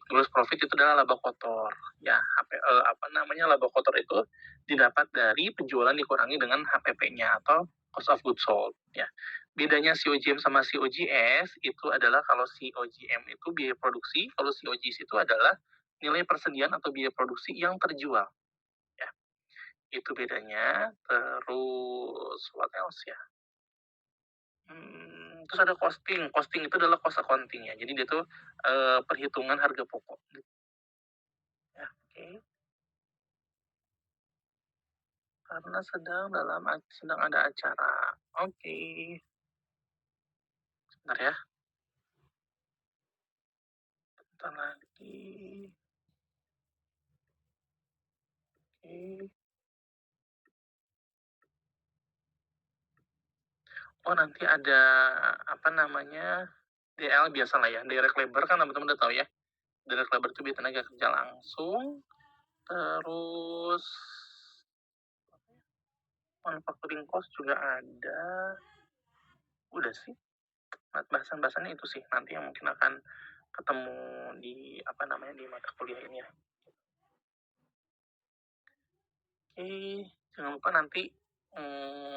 gross profit itu adalah laba kotor. Ya, laba kotor itu didapat dari penjualan dikurangi dengan HPP-nya atau cost of goods sold, ya. Bedanya COGM sama COGS itu adalah kalau COGM itu biaya produksi, kalau COGS itu adalah nilai persediaan atau biaya produksi yang terjual, ya. Itu bedanya. Terus what else ya? Terus ada costing. Costing itu adalah cost accounting ya. Jadi dia tuh perhitungan harga pokok. Ya, oke. Karena sedang ada acara. Oke. Sebentar ya. Sebentar lagi. Oke. Oh, nanti ada DL biasa lah ya. Direct labor kan teman-teman udah tahu ya. Direct labor itu biaya tenaga kerja langsung. Terus manufacturing cost juga ada. Udah sih. Bahasan-bahasannya itu sih nanti yang mungkin akan ketemu di di mata kuliah ini ya. Oke, jangan lupa nanti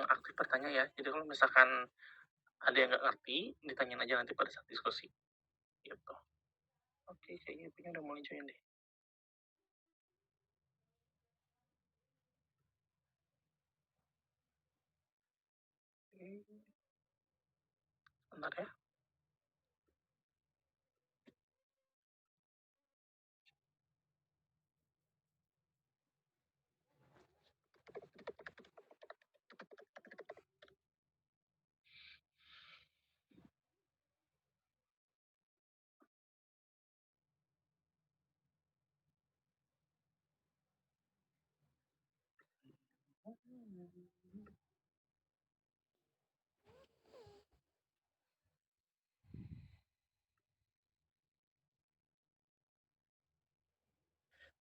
aktif bertanya ya. Jadi kalau misalkan ada yang nggak ngerti, ditanyain aja nanti pada saat diskusi. Gitu. Oke, kayaknya punya udah mulai join deh. Oke. Bentar ya.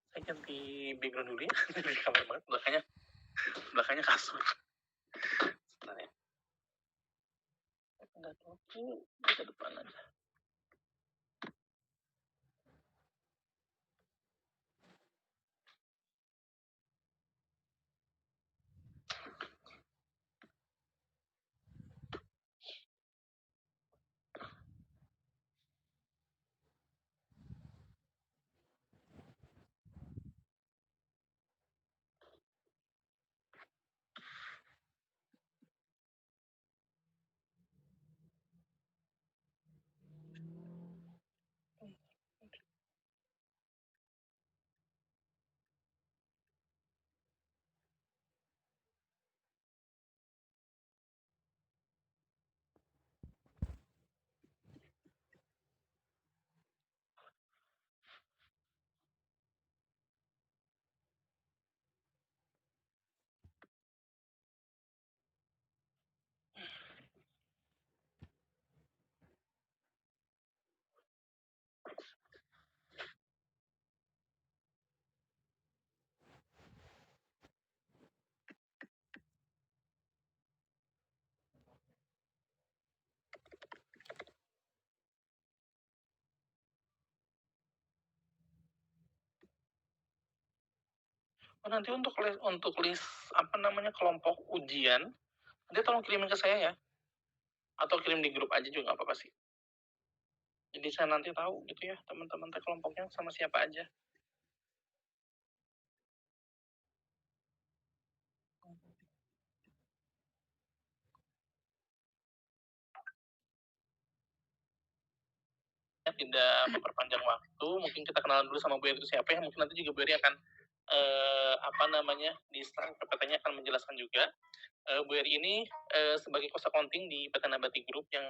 Saya ganti background dulu ya. Di kamar banget, belakangnya kasur. Sebentar ya. Udah tuh ke depan aja. Oh, nanti untuk list kelompok ujian, nanti tolong kirimin ke saya ya. Atau kirim di grup aja juga nggak apa-apa sih. Jadi saya nanti tahu gitu ya, teman-teman kelompoknya sama siapa aja. Tidak memperpanjang waktu, mungkin kita kenalan dulu sama Bu Eri itu siapa ya, mungkin nanti juga Bu Eri akan di slide PPT-nya akan menjelaskan juga. Bu Eri ini sebagai cost accounting di PT Nabati Group yang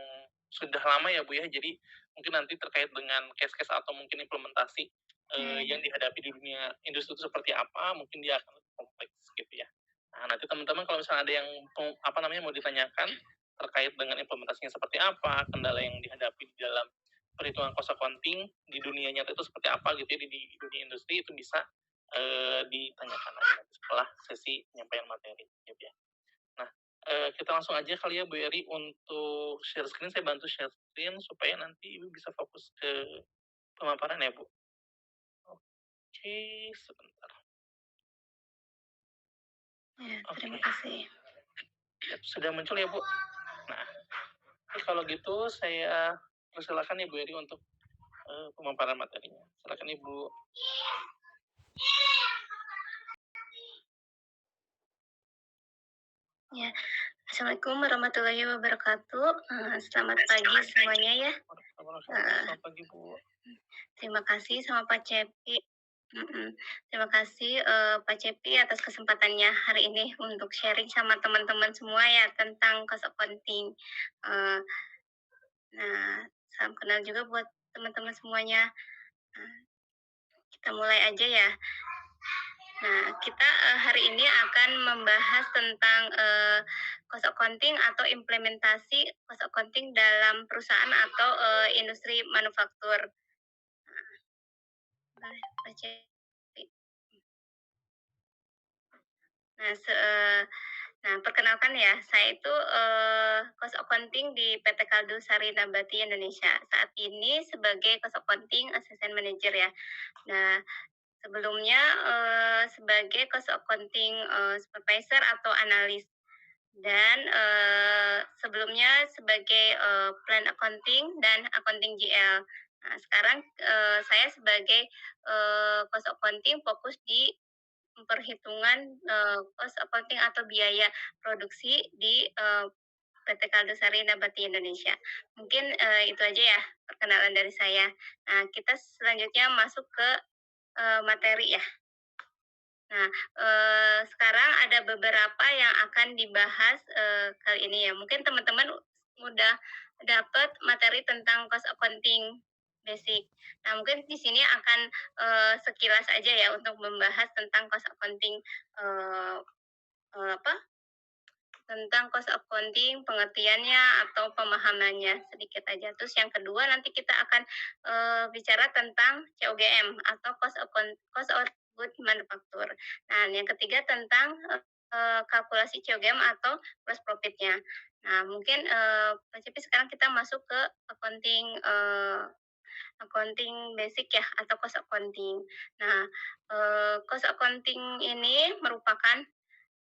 sudah lama ya Bu ya, jadi mungkin nanti terkait dengan case-case atau mungkin implementasi yang dihadapi di dunia industri itu seperti apa, mungkin dia akan lebih kompleks gitu ya. Nah, nanti teman-teman kalau misalnya ada yang mau ditanyakan terkait dengan implementasinya seperti apa, kendala yang dihadapi di dalam perhitungan cost accounting di dunia nyata itu seperti apa gitu ya, di dunia industri itu bisa ditanyakan aja setelah sesi penyampaian materi gitu ya. Nah, kita langsung aja kali ya Bu Eri untuk share screen, saya bantu share screen supaya nanti Ibu bisa fokus ke pemaparan ya Bu. Oke, sebentar. Ya, terima Oke, kasih. ya, sudah muncul ya, Bu? Nah, terus kalau gitu saya persilakan Ibu Eri untuk, pemaparan materinya. Silakan Ibu. Ya, Assalamualaikum warahmatullahi wabarakatuh. Selamat pagi semuanya ya. Selamat Eh, selamat pagi, Bu. Terima kasih sama Pak Cepi. Terima kasih Pak Cepi atas kesempatannya hari ini untuk sharing sama teman-teman semua ya tentang cost accounting. Eh, nah, salam kenal juga buat teman-teman semuanya. Nah, kita mulai aja ya. Nah, kita hari ini akan membahas tentang cost accounting atau implementasi cost accounting dalam perusahaan atau industri manufaktur. Boleh baca. Nah, perkenalkan ya, saya itu cost accounting di PT Kaldu Sari Nabati Indonesia. Saat ini sebagai cost accounting assistant manager ya. Nah, sebelumnya sebagai cost accounting supervisor atau analis dan sebelumnya sebagai plan accounting dan accounting GL. Nah, sekarang saya sebagai cost accounting fokus di perhitungan cost accounting atau biaya produksi di PT Kaldusari Nabati Indonesia. Mungkin itu aja ya perkenalan dari saya. Nah, kita selanjutnya masuk ke materi ya. Nah, sekarang ada beberapa yang akan dibahas kali ini ya. Mungkin teman-teman udah dapat materi tentang cost accounting basic. Nah, mungkin di sini akan sekilas aja ya untuk membahas tentang cost accounting eh, apa tentang cost accounting, pengertiannya atau pemahamannya sedikit aja. Terus yang kedua nanti kita akan bicara tentang COGM atau cost of good manufacture. Nah, yang ketiga tentang kalkulasi COGM atau gross profit-nya. Nah, mungkin Pak Cepi sekarang kita masuk ke accounting basic ya atau cost accounting. Nah, cost accounting ini merupakan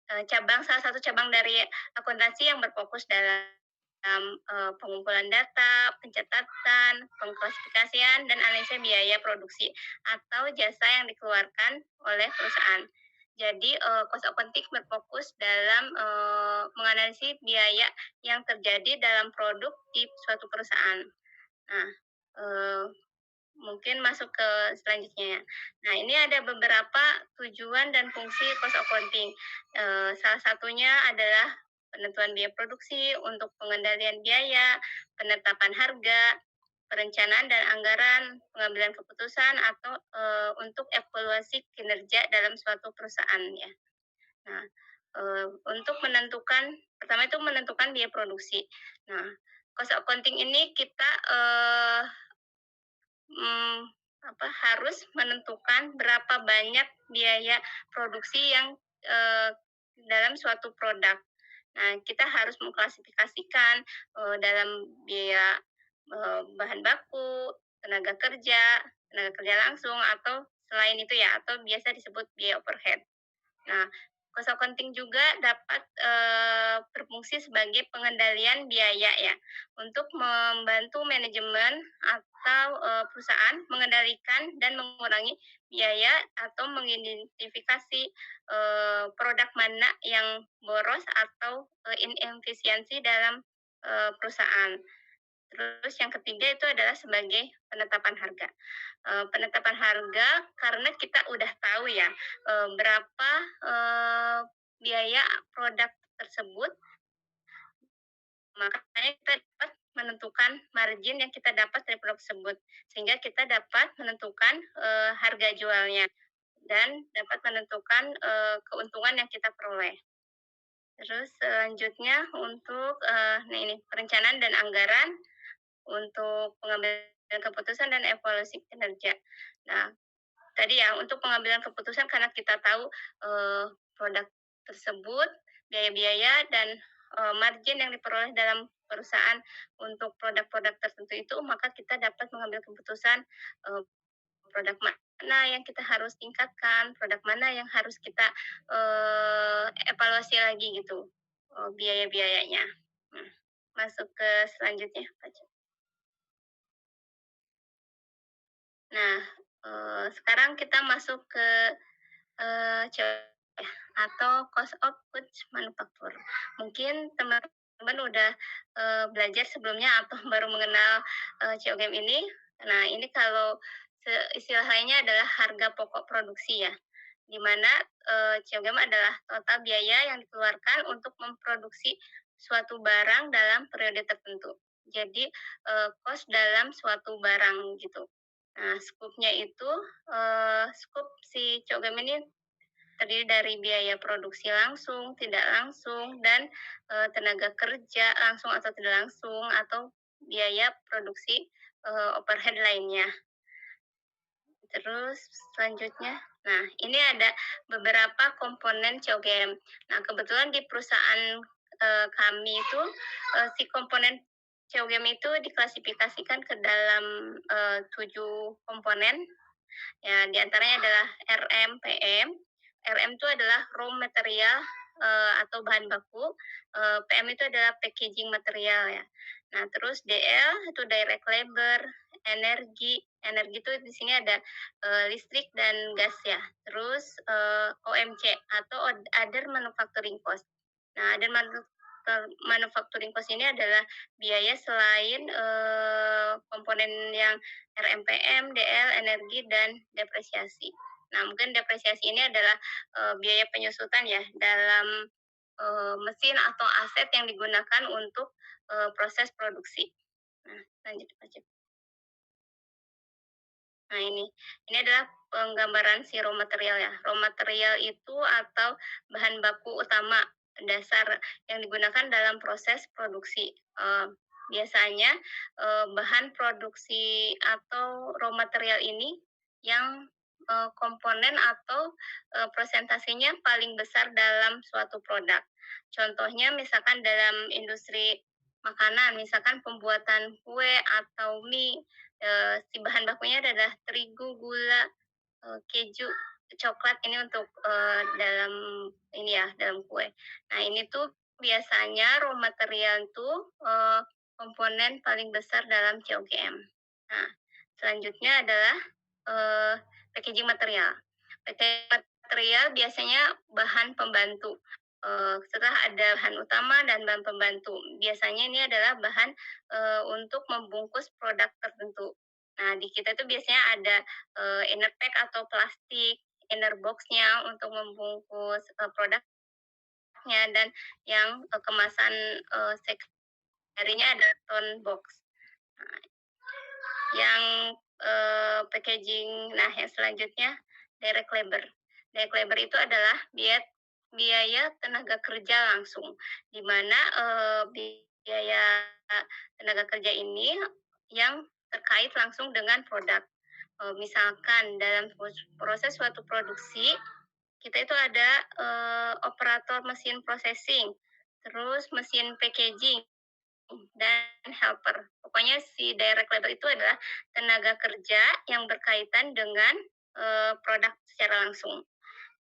salah satu cabang dari akuntansi yang berfokus dalam pengumpulan data, pencatatan, pengklasifikasian, dan analisa biaya produksi atau jasa yang dikeluarkan oleh perusahaan. Jadi, cost accounting berfokus dalam menganalisis biaya yang terjadi dalam produk di suatu perusahaan. Nah, eh, mungkin masuk ke selanjutnya ya. Nah, ini ada beberapa tujuan dan fungsi cost accounting. Salah satunya adalah penentuan biaya produksi untuk pengendalian biaya, penetapan harga, perencanaan dan anggaran, pengambilan keputusan atau untuk evaluasi kinerja dalam suatu perusahaan ya. Nah, untuk menentukan pertama itu menentukan biaya produksi. Nah, cost accounting ini kita mmm, harus menentukan berapa banyak biaya produksi yang, dalam suatu produk. Nah, kita harus mengklasifikasikan, dalam biaya, bahan baku, tenaga kerja langsung, atau selain itu ya, atau biasa disebut biaya overhead. Nah, cost accounting juga dapat berfungsi sebagai pengendalian biaya ya, untuk membantu manajemen atau perusahaan mengendalikan dan mengurangi biaya atau mengidentifikasi produk mana yang boros atau inefisiensi dalam perusahaan. Terus yang ketiga itu adalah sebagai penetapan harga. Penetapan harga karena kita udah tahu ya berapa biaya produk tersebut, makanya kita dapat menentukan margin yang kita dapat dari produk tersebut, sehingga kita dapat menentukan harga jualnya dan dapat menentukan keuntungan yang kita peroleh. Terus selanjutnya untuk nah ini perencanaan dan anggaran untuk pengambilan keputusan dan evaluasi kinerja. Nah, tadi ya untuk pengambilan keputusan karena kita tahu produk tersebut, biaya-biaya dan margin yang diperoleh dalam perusahaan untuk produk-produk tertentu itu, maka kita dapat mengambil keputusan produk mana mana yang kita harus tingkatkan, produk mana yang harus kita evaluasi lagi gitu, biaya-biayanya. Nah, masuk ke selanjutnya, Pak. Nah, sekarang kita masuk ke ya, atau cost of goods manufacture. Mungkin teman-teman udah belajar sebelumnya atau baru mengenal COGM ini. Nah, ini kalau istilah lainnya adalah harga pokok produksi ya, di mana COGM adalah total biaya yang dikeluarkan untuk memproduksi suatu barang dalam periode tertentu. Jadi cost dalam suatu barang gitu. Nah, skupnya itu skup si COGM ini terdiri dari biaya produksi langsung, tidak langsung, dan tenaga kerja langsung atau tidak langsung, atau biaya produksi overhead lainnya. Terus selanjutnya, nah ini ada beberapa komponen COGM. Nah kebetulan di perusahaan kami itu si komponen COGM itu diklasifikasikan ke dalam 7 komponen. Ya, di antaranya adalah RM, PM. RM itu adalah raw material atau bahan baku. PM itu adalah packaging material ya. Nah, terus DL itu direct labor, energi. Energi itu di sini ada listrik dan gas ya. Terus OMC atau other manufacturing cost. Nah, other manufacturing cost ini adalah biaya selain komponen yang RMPM, DL, energi, dan depresiasi. Nah, mungkin depresiasi ini adalah biaya penyusutan ya dalam mesin atau aset yang digunakan untuk proses produksi. Nah, lanjut Pak Cip. Nah, ini adalah penggambaran si raw material ya. Raw material itu atau bahan baku utama dasar yang digunakan dalam proses produksi. Biasanya bahan produksi atau raw material ini yang komponen atau presentasinya paling besar dalam suatu produk. Contohnya misalkan dalam industri makanan, misalkan pembuatan kue atau mie, si bahan bakunya adalah terigu, gula, keju, coklat ini untuk dalam ini ya, dalam kue. Nah, ini tuh biasanya raw material tuh komponen paling besar dalam COGM. Nah, selanjutnya adalah uh, packaging material. Packaging material biasanya bahan pembantu. Setelah ada bahan utama dan bahan pembantu. Biasanya ini adalah bahan untuk membungkus produk tertentu. Nah, di kita itu biasanya ada inner pack atau plastik, inner box-nya untuk membungkus produknya, dan yang kemasan secondary-nya ada tone box. Nah, yang packaging, nah yang selanjutnya direct labor. Direct labor itu adalah biaya tenaga kerja langsung, di mana biaya tenaga kerja ini yang terkait langsung dengan produk. Misalkan dalam proses suatu produksi, kita itu ada operator mesin processing, terus mesin packaging, dan helper. Pokoknya si direct labor itu adalah tenaga kerja yang berkaitan dengan produk secara langsung.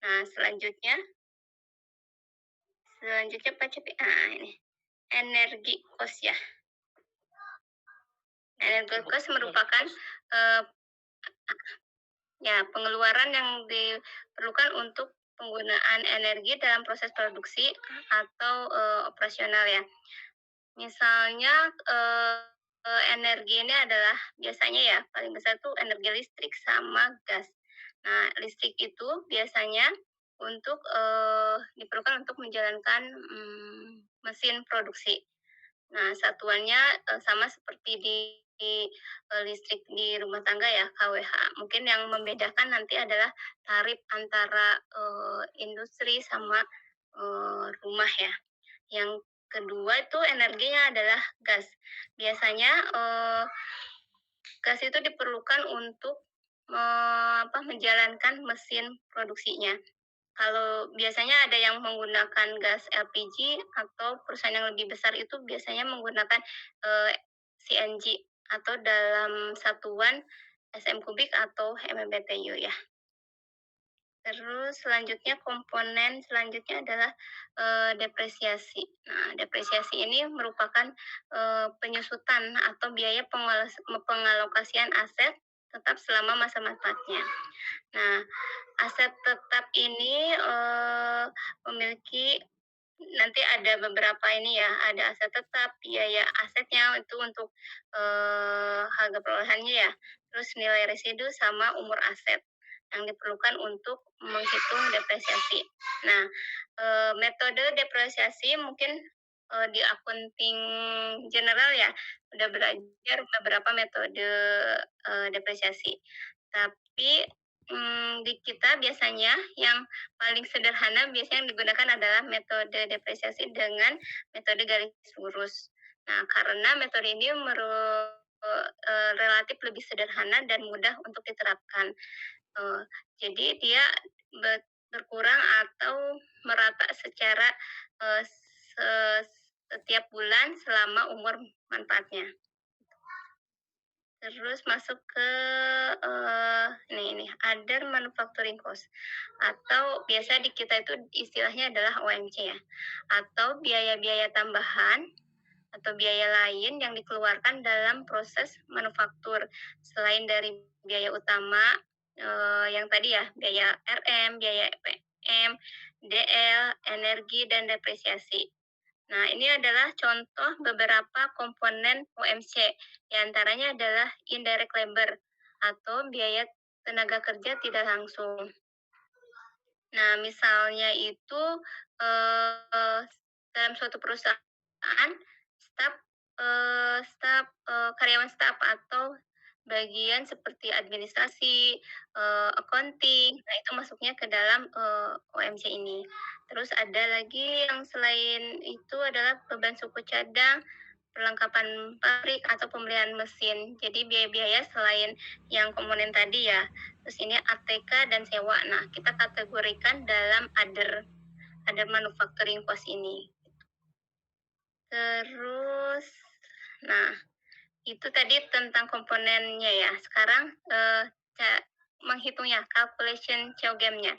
Nah, selanjutnya Pak Cepi, ini energi cost ya. Energi cost merupakan ya pengeluaran yang diperlukan untuk penggunaan energi dalam proses produksi atau operasional ya. Misalnya energi ini adalah biasanya ya paling besar tuh energi listrik sama gas. Nah, listrik itu biasanya untuk diperlukan untuk menjalankan mesin produksi. Nah, satuannya sama seperti di listrik di rumah tangga ya, KWH. Mungkin yang membedakan nanti adalah tarif antara industri sama rumah ya. Yang kedua itu energinya adalah gas. Biasanya gas itu diperlukan untuk menjalankan mesin produksinya. Kalau biasanya ada yang menggunakan gas LPG, atau perusahaan yang lebih besar itu biasanya menggunakan CNG atau dalam satuan SM kubik atau MMBTU ya. Terus selanjutnya komponen selanjutnya adalah, depresiasi. Nah, depresiasi ini merupakan, penyusutan atau biaya pengalokasian aset tetap selama masa manfaatnya. Nah, aset tetap ini, memiliki nanti ada beberapa ini ya, ada aset tetap, biaya asetnya itu untuk, harga perolehannya ya, terus nilai residu sama umur aset yang diperlukan untuk menghitung depresiasi. Nah, metode depresiasi mungkin, di akunting general ya, udah belajar beberapa metode, depresiasi. Tapi, di kita biasanya yang paling sederhana biasanya yang digunakan adalah metode depresiasi dengan metode garis lurus. Nah, karena metode ini relatif lebih sederhana dan mudah untuk diterapkan. Eee, jadi dia berkurang atau merata secara, eee, se setiap bulan selama umur manfaatnya. Terus masuk ke, ini other manufacturing cost atau biasa di kita itu istilahnya adalah OMC ya, atau biaya-biaya tambahan atau biaya lain yang dikeluarkan dalam proses manufaktur selain dari biaya utama, yang tadi ya, biaya RM, biaya PM, DL, energi, dan depresiasi. Nah, ini adalah contoh beberapa komponen OMC, di antaranya adalah indirect labor atau biaya tenaga kerja tidak langsung. Nah, misalnya itu, eee, dalam suatu perusahaan, staf, karyawan staf atau bagian seperti administrasi, accounting, nah itu masuknya ke dalam, OMC ini. Terus ada lagi yang selain itu adalah beban suku cadang, perlengkapan pabrik atau pembelian mesin. Jadi biaya-biaya selain yang komponen tadi ya, terus ini ATK dan sewa. Nah, kita kategorikan dalam other manufacturing cost ini. Terus, nah itu tadi tentang komponennya ya. Sekarang menghitungnya, calculation COGM-nya.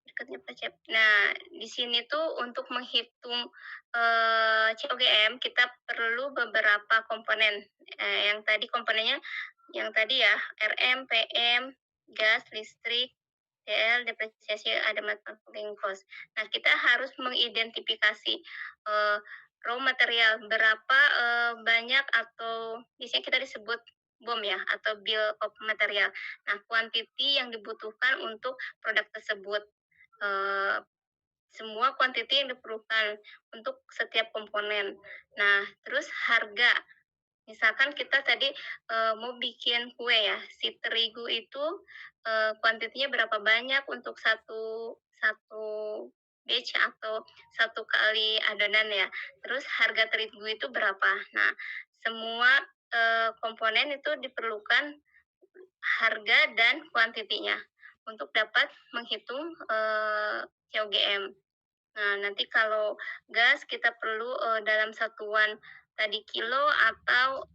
Berikutnya Pak. Nah, di sini tuh untuk menghitung COGM kita perlu beberapa komponen. Yang tadi komponennya yang tadi ya, RM, PM, gas, listrik, DL, depresiasi, ada manufacturing cost. Nah, kita harus mengidentifikasi raw material berapa banyak atau biasanya kita disebut BOM ya atau bill of material. Nah, quantity yang dibutuhkan untuk produk tersebut. eh, Semua quantity yang diperlukan untuk setiap komponen. Nah, terus harga. Misalkan kita tadi mau bikin kue ya, si terigu itu kuantitinya berapa banyak untuk satu satu batch atau satu kali adonan ya. Terus harga terigu itu berapa. Nah, semua komponen itu diperlukan harga dan kuantitinya untuk dapat menghitung COGM. Nah, nanti kalau gas kita perlu dalam satuan tadi kilo atau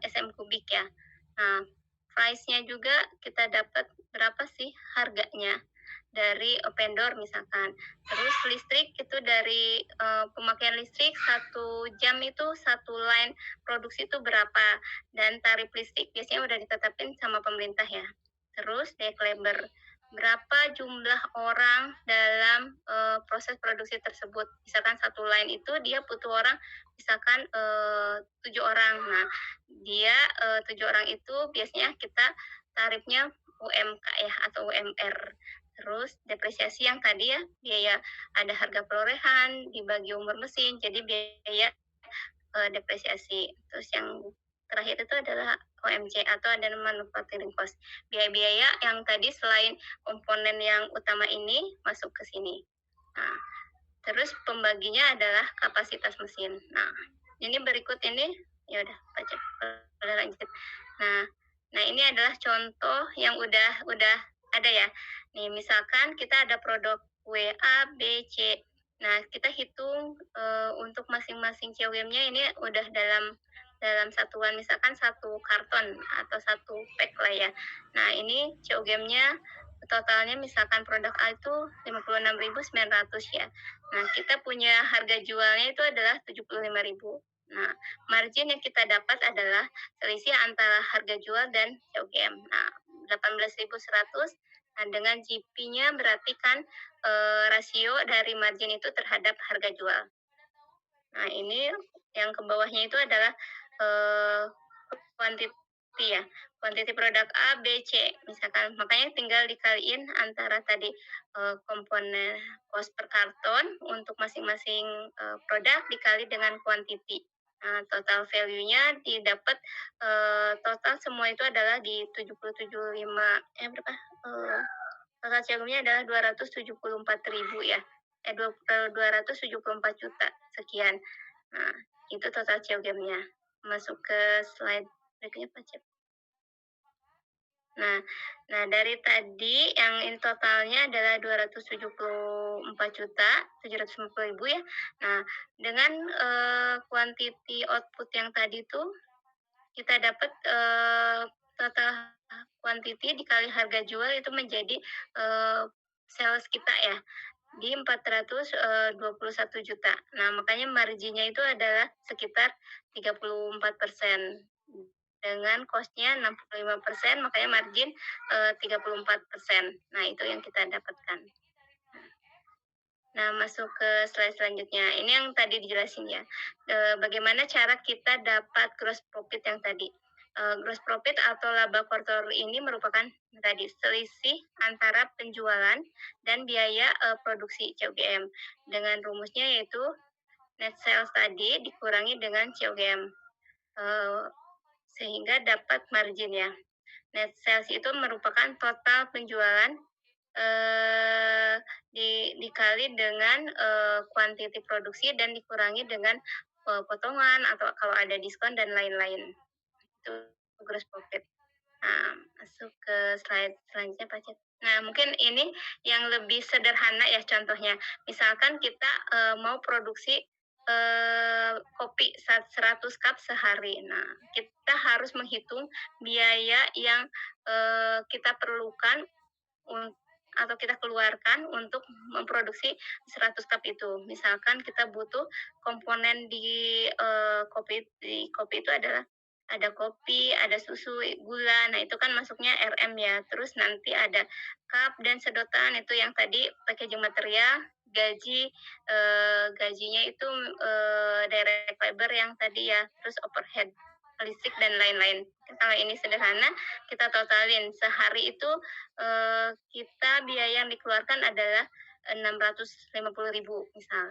SM kubik ya. Nah, price-nya juga kita dapat berapa sih harganya dari vendor misalkan. Terus listrik itu dari pemakaian listrik 1 jam itu satu line produksi itu berapa dan tarif listrik biasanya udah ditetapin sama pemerintah ya. Terus direct labor berapa jumlah orang dalam proses produksi tersebut. Misalkan satu line itu dia butuh orang misalkan 7 orang. Nah, dia 7 orang itu biasanya kita tarifnya UMK ya atau UMR. Terus depresiasi yang tadi ya, biaya ada harga perolehan dibagi umur mesin, jadi biaya depresiasi. Terus yang terakhir itu adalah OMC atau ada manufacturing cost. Biaya-biaya yang tadi selain komponen yang utama ini masuk ke sini. Nah, terus pembaginya adalah kapasitas mesin. Nah, ini berikut ini ya udah baca lanjut. Nah, ini adalah contoh yang udah ada ya. Nih, misalkan kita ada produk kue A, B, C. Nah, kita hitung untuk masing-masing COGM-nya ini udah dalam dalam satuan, misalkan satu karton atau satu pack lah ya. Nah, ini COGM-nya totalnya misalkan produk A itu 56.900 ya. Nah, kita punya harga jualnya itu adalah 75.000. Nah, margin yang kita dapat adalah selisih antara harga jual dan COGM. Nah, 18.100. Nah, dengan GP-nya berarti kan rasio dari margin itu terhadap harga jual. Nah, ini yang ke bawahnya itu adalah eh, quantity ya. Quantity produk A, B, C misalkan. Makanya tinggal dikaliin antara tadi komponen cost per karton untuk masing-masing produk dikali dengan quantity. Nah, total value-nya didapat total semua itu adalah di 775 berapa? Total COGM-nya adalah 274.000 ya. 274 juta sekian. Nah, itu total COGM-nya. Masuk ke slide berikutnya Pak Cep. Nah, dari tadi yang in totalnya adalah 274 juta 750 ribu ya. Nah, dengan quantity output yang tadi tuh kita dapat total quantity dikali harga jual itu menjadi sales kita ya di 421 juta. Nah, makanya marginnya itu adalah sekitar 34%. Dengan cost-nya 65%, makanya margin 34%. Nah, itu yang kita dapatkan. Nah, masuk ke slide selanjutnya. Ini yang tadi dijelasin ya. Bagaimana cara kita dapat gross profit yang tadi. Gross profit atau laba kotor ini merupakan tadi selisih antara penjualan dan biaya produksi COGM. Dengan rumusnya yaitu net sales tadi dikurangi dengan COGM. Sehingga dapat margin ya. Net sales itu merupakan total penjualan dikali dengan kuantiti produksi dan dikurangi dengan potongan atau kalau ada diskon dan lain-lain. Itu gross profit. Nah, masuk ke slide selanjutnya Pak Cep. Nah, mungkin ini yang lebih sederhana ya contohnya. Misalkan kita mau produksi kopi 100 cup sehari. Nah, kita harus menghitung biaya yang kita perlukan atau kita keluarkan untuk memproduksi 100 cup itu. Misalkan kita butuh komponen di kopi itu adalah ada kopi, ada susu, gula. Nah, itu kan masuknya RM ya. Terus nanti ada cup dan sedotan itu yang tadi packaging material, gajinya itu direct labor yang tadi ya, terus overhead listrik dan lain-lain. Kalau ini sederhana, kita totalin sehari itu kita biaya yang dikeluarkan adalah 650.000 misal.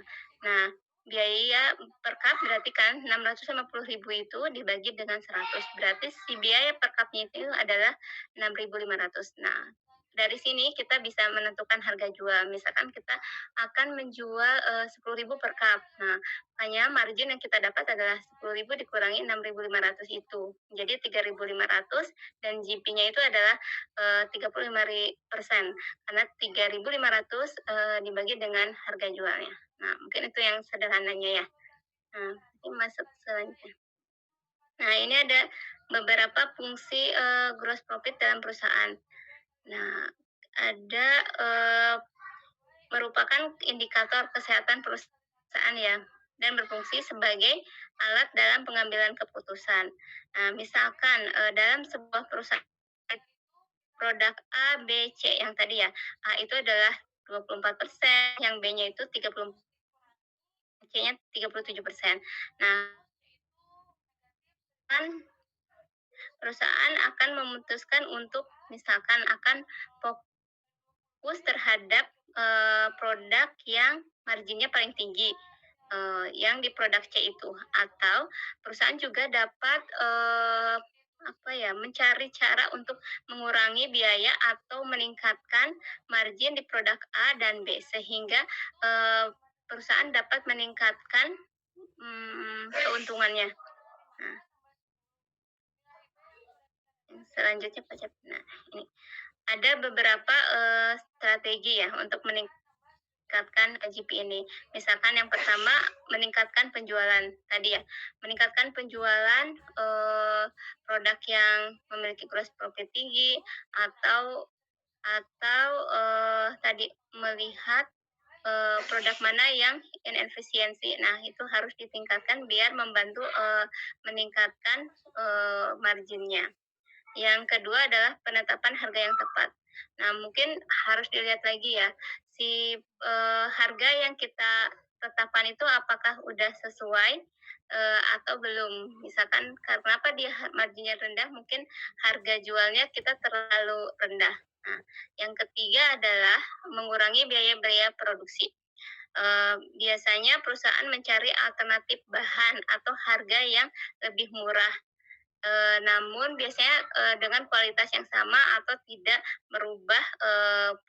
Nah, biaya per cup berarti kan 650.000 itu dibagi dengan 100. Berarti si biaya per cupnya itu adalah 6.500. Nah, dari sini kita bisa menentukan harga jual. Misalkan kita akan menjual 10.000 per cup. Nah, hanya margin yang kita dapat adalah 10.000 dikurangi 6.500 itu. Jadi 3.500 dan GP-nya itu adalah 35% karena 3.500 dibagi dengan harga jualnya. Nah, mungkin itu yang sederhananya ya. Nah, ini masuk selanjutnya. Nah, ini ada beberapa fungsi gross profit dalam perusahaan. Nah, ada merupakan indikator kesehatan perusahaan ya dan berfungsi sebagai alat dalam pengambilan keputusan. Nah, misalkan dalam sebuah perusahaan produk A, B, C yang tadi ya. A itu adalah 24%, yang B-nya itu 30, C-nya 37%. Nah, kan perusahaan akan memutuskan untuk misalkan akan fokus terhadap produk yang marginnya paling tinggi yang di produk C itu, atau perusahaan juga dapat mencari cara untuk mengurangi biaya atau meningkatkan margin di produk A dan B sehingga perusahaan dapat meningkatkan keuntungannya. Nah, selanjutnya Pak Cep. Nah, ini ada beberapa strategi ya untuk meningkatkan meningkatkan GP ini. Misalkan yang pertama meningkatkan penjualan tadi ya, meningkatkan penjualan produk yang memiliki gross profit tinggi atau tadi melihat produk mana yang inefisiensi. Nah, itu harus ditingkatkan biar membantu meningkatkan marginnya. Yang kedua adalah penetapan harga yang tepat. Nah, mungkin harus dilihat lagi ya, si harga yang kita tetapkan itu apakah udah sesuai atau belum. Misalkan kenapa dia marginnya rendah, mungkin harga jualnya kita terlalu rendah. Nah, yang ketiga adalah mengurangi biaya-biaya produksi. Biasanya perusahaan mencari alternatif bahan atau harga yang lebih murah, namun biasanya dengan kualitas yang sama atau tidak merubah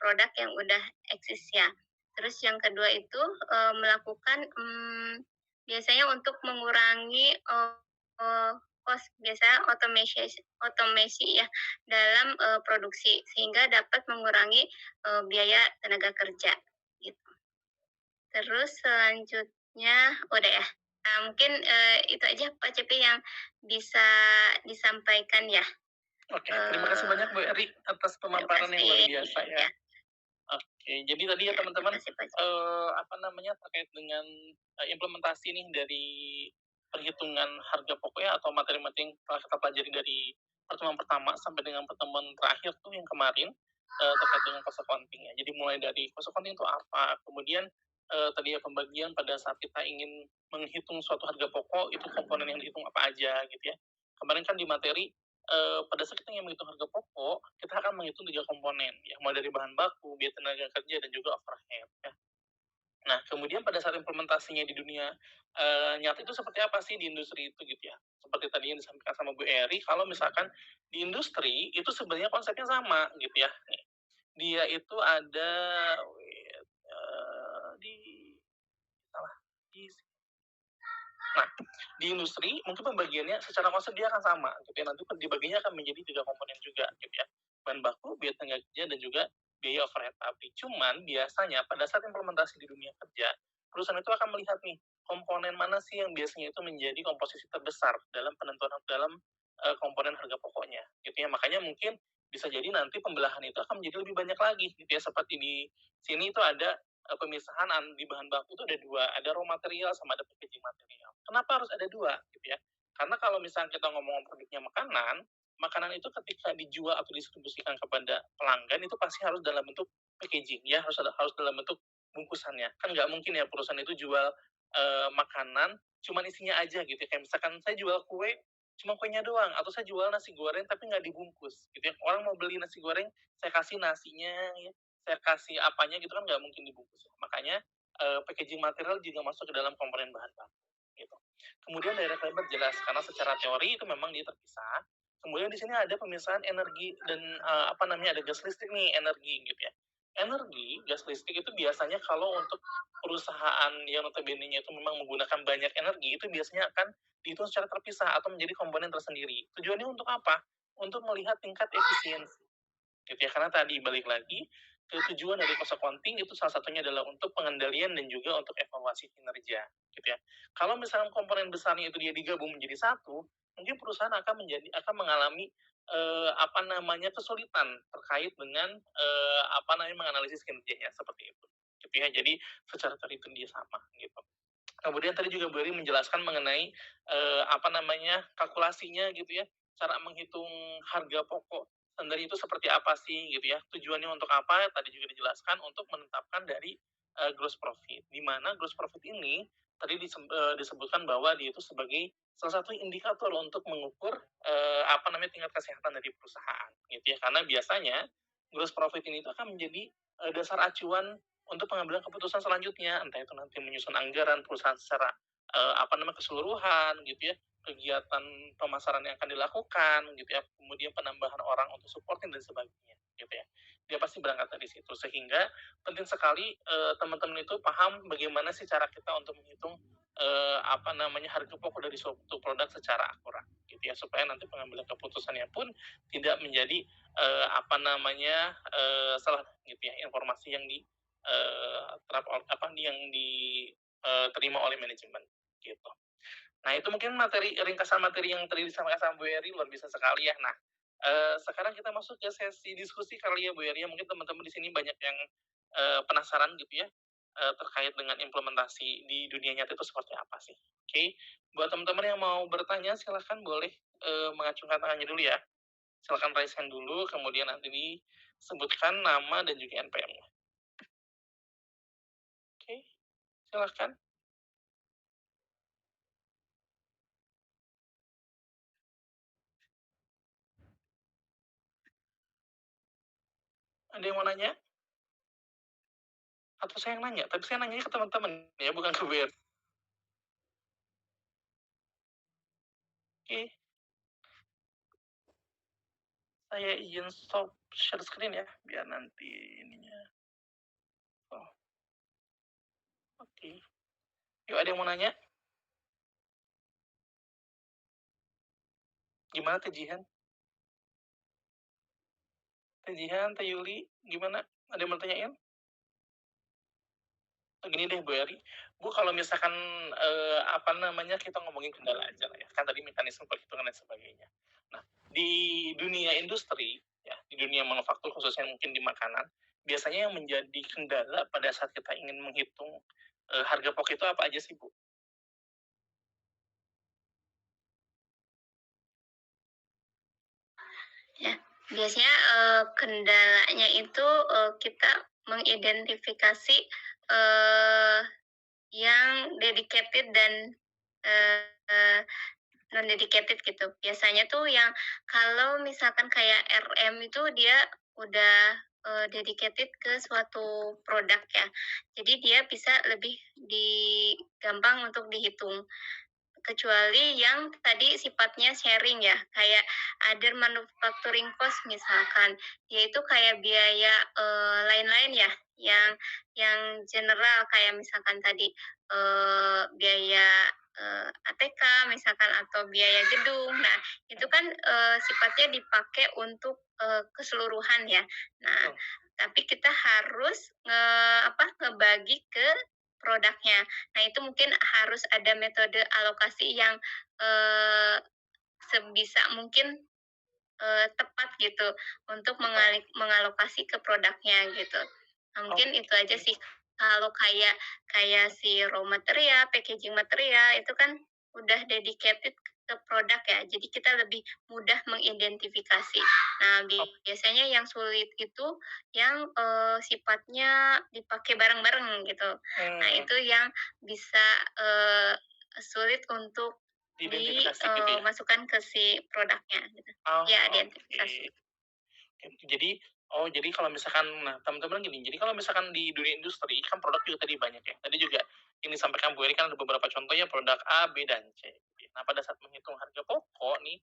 produk yang udah eksis ya. Terus yang kedua itu melakukan biasanya untuk mengurangi cost, biasanya otomasi ya dalam produksi sehingga dapat mengurangi biaya tenaga kerja gitu. Terus selanjutnya udah ya. Nah, mungkin itu aja Pak Cepi yang bisa disampaikan ya. Oke, terima kasih banyak Bu Eri atas pemaparan yang luar biasa ya. Ya. Oke, jadi tadi ya teman-teman, terkait dengan implementasi nih dari perhitungan harga pokoknya atau materi-materi yang telah kita pelajari dari pertemuan pertama sampai dengan pertemuan terakhir tuh yang kemarin, terkait dengan cost accounting ya. Jadi mulai dari cost accounting itu apa, kemudian tadi ya pembagian pada saat kita ingin menghitung suatu harga pokok, itu komponen yang dihitung apa aja gitu ya. Kemarin kan di materi, pada saat kita ingin menghitung harga pokok, kita akan menghitung 3 komponen, ya, mulai dari bahan baku, biaya tenaga kerja, dan juga overhead, ya. Nah, kemudian pada saat implementasinya di dunia nyata itu seperti apa sih di industri itu gitu ya. Seperti tadi yang disampaikan sama Bu Eri, kalau misalkan di industri itu sebenarnya konsepnya sama gitu ya. Nih, dia itu ada di salah di Nah, di industri mungkin pembagiannya secara konsep dia akan sama gitu ya, nanti dibaginya akan menjadi 3 komponen juga gitu ya, bahan baku, biaya tenaga kerja, dan juga biaya overhead pabrik. Cuman biasanya pada saat implementasi di dunia kerja, perusahaan itu akan melihat nih, komponen mana sih yang biasanya itu menjadi komposisi terbesar dalam penentuan dalam komponen harga pokoknya gitu ya. Makanya mungkin bisa jadi nanti pembelahan itu akan menjadi lebih banyak lagi gitu ya, seperti di sini itu ada pemisahan di bahan baku itu ada 2, ada raw material sama ada packaging material. Kenapa harus ada 2 gitu ya? Karena kalau misalnya kita ngomong produknya makanan, makanan itu ketika dijual atau didistribusikan kepada pelanggan itu pasti harus dalam bentuk packaging ya, harus dalam bentuk bungkusannya. Kan nggak mungkin ya perusahaan itu jual makanan cuman isinya aja gitu ya. Kayak misalkan saya jual kue, cuma kuenya doang, atau saya jual nasi goreng tapi nggak dibungkus gitu ya. Orang mau beli nasi goreng, saya kasih nasinya ya, saya kasih apanya gitu kan nggak mungkin dibungkus. Makanya packaging material juga masuk ke dalam komponen bahan baku gitu. Kemudian direct labor jelas karena secara teori itu memang dia terpisah. Kemudian di sini ada pemisahan energi dan ada gas listrik nih, energi gitu ya. Energi, gas listrik itu biasanya kalau untuk perusahaan yang notabene-nya itu memang menggunakan banyak energi, itu biasanya akan dihitung secara terpisah atau menjadi komponen tersendiri. Tujuannya untuk apa? Untuk melihat tingkat efisiensi gitu ya. Karena tadi balik lagi ke tujuan dari cost accounting itu salah satunya adalah untuk pengendalian dan juga untuk evaluasi kinerja gitu ya. Kalau misalnya komponen besarnya itu dia digabung menjadi satu, mungkin perusahaan akan mengalami kesulitan terkait dengan menganalisis kinerjanya seperti itu. Gitu ya. Jadi secara teori itu dia sama gitu. Kemudian tadi juga Bu Eri menjelaskan mengenai kalkulasinya gitu ya, cara menghitung harga pokok standar itu seperti apa sih gitu ya. Tujuannya untuk apa? Tadi juga dijelaskan untuk menetapkan dari gross profit. Di mana gross profit ini tadi disebutkan bahwa dia itu sebagai salah satu indikator untuk mengukur tingkat kesehatan dari perusahaan gitu ya. Karena biasanya gross profit ini itu akan menjadi dasar acuan untuk pengambilan keputusan selanjutnya, entah itu nanti menyusun anggaran perusahaan secara keseluruhan gitu ya, kegiatan pemasaran yang akan dilakukan gitu ya, kemudian penambahan orang untuk supporting dan sebagainya gitu ya. Dia pasti berangkat dari situ, sehingga penting sekali teman-teman itu paham bagaimana sih cara kita untuk menghitung harga pokok dari suatu produk secara akurat gitu ya, supaya nanti pengambilan keputusannya pun tidak menjadi salah gitu ya, informasi yang yang diterima oleh manajemen, gitu. Nah, itu mungkin ringkasan materi yang tadi disampaikan sama Bu Eri luar biasa sekali ya. Nah, sekarang kita masuk ke sesi diskusi kali ya Bu Eri ya. Mungkin teman-teman di sini banyak yang penasaran gitu ya, terkait dengan implementasi di dunia nyata itu seperti apa sih. Oke, buat teman-teman yang mau bertanya silahkan boleh mengacungkan tangannya dulu ya. Silahkan raise hand dulu, kemudian nanti disebutkan nama dan juga NPM-nya. Oke, silahkan. Ada yang mau nanya? Atau saya yang nanya? Tapi saya nanya ke teman-teman ya, bukan ke Bu Eri. Oke, saya izin stop share screen ya, biar nanti ininya. Oh, oke. Yuk, ada yang mau nanya? Gimana Teh Jihan? Teh Jihan, Teh Yuli, gimana? Ada yang mau tanyain? Gini deh Bu Eri, Bu kalau misalkan kita ngomongin kendala aja lah ya, kan tadi mekanisme perhitungan dan sebagainya. Nah, di dunia industri, ya, di dunia manufaktur khususnya mungkin di makanan, biasanya yang menjadi kendala pada saat kita ingin menghitung harga pokok itu apa aja sih Bu? Ya, biasanya kendalanya itu kita mengidentifikasi eh, yang dedicated dan eh, non dedicated gitu. Biasanya tuh yang kalau misalkan kayak RM itu dia udah dedicated ke suatu produk ya. Jadi dia bisa lebih gampang untuk dihitung. Kecuali yang tadi sifatnya sharing ya, kayak other manufacturing cost misalkan, yaitu kayak biaya lain-lain ya, yang general kayak misalkan tadi biaya ATK misalkan atau biaya gedung. Nah, itu kan sifatnya dipakai untuk keseluruhan ya. Nah, tapi kita harus ngebagi ke produknya. Nah, itu mungkin harus ada metode alokasi yang eh, sebisa mungkin tepat gitu untuk mengalokasi ke produknya gitu. Nah, mungkin itu aja sih. Kalau kayak kayak si raw material, packaging material itu kan udah dedicated ke produk ya. Jadi kita lebih mudah mengidentifikasi. Nah, biasanya yang sulit itu yang sifatnya dipakai bareng-bareng gitu. Nah, itu yang bisa sulit untuk Identifikasi gitu ya? dimasukkan ke si produknya gitu. Oh, Ya, oke. identifikasi. Jadi jadi kalau misalkan nah teman-teman gini, jadi kalau misalkan di dunia industri kan produk juga tadi banyak ya. Tadi juga yang disampaikan Bu Eri kan ada beberapa contohnya produk A, B, dan C. Nah, pada saat menghitung harga pokok nih,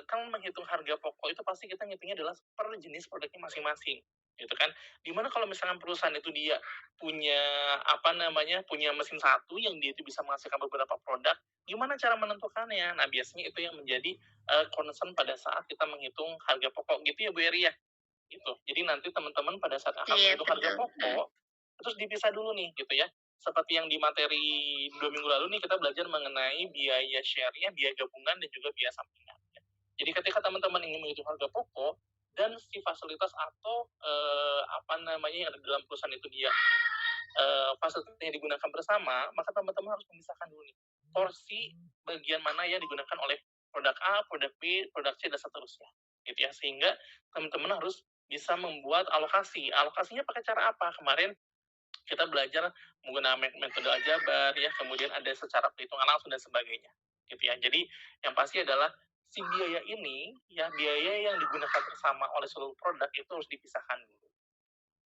kan menghitung harga pokok itu pasti kita ngitungnya adalah per jenis produknya masing-masing, gitu kan. Dimana kalau misalkan perusahaan itu dia punya punya mesin satu yang dia itu bisa menghasilkan beberapa produk, gimana cara menentukannya? Nah, biasanya itu yang menjadi concern pada saat kita menghitung harga pokok gitu ya Bu Eri ya? Gitu. Jadi nanti teman-teman pada saat akan Iya, menghitung harga betul. pokok, terus dipisah dulu nih gitu ya. Seperti yang di materi 2 minggu lalu nih kita belajar mengenai biaya share-nya, biaya gabungan dan juga biaya sampingan. Ya. Jadi ketika teman-teman ingin menghitung harga pokok dan si fasilitas atau yang ada dalam perusahaan itu dia fasilitas yang digunakan bersama, maka teman-teman harus memisahkan dulu nih porsi bagian mana yang digunakan oleh produk A, produk B, produk C dan seterusnya. Gitu ya. Sehingga teman-teman harus bisa membuat alokasi. Alokasinya pakai cara apa? Kemarin kita belajar menggunakan metode aljabar ya, kemudian ada secara perhitungan langsung dan sebagainya. Gitu ya. Jadi yang pasti adalah si biaya ini ya biaya yang digunakan bersama oleh seluruh produk itu harus dipisahkan dulu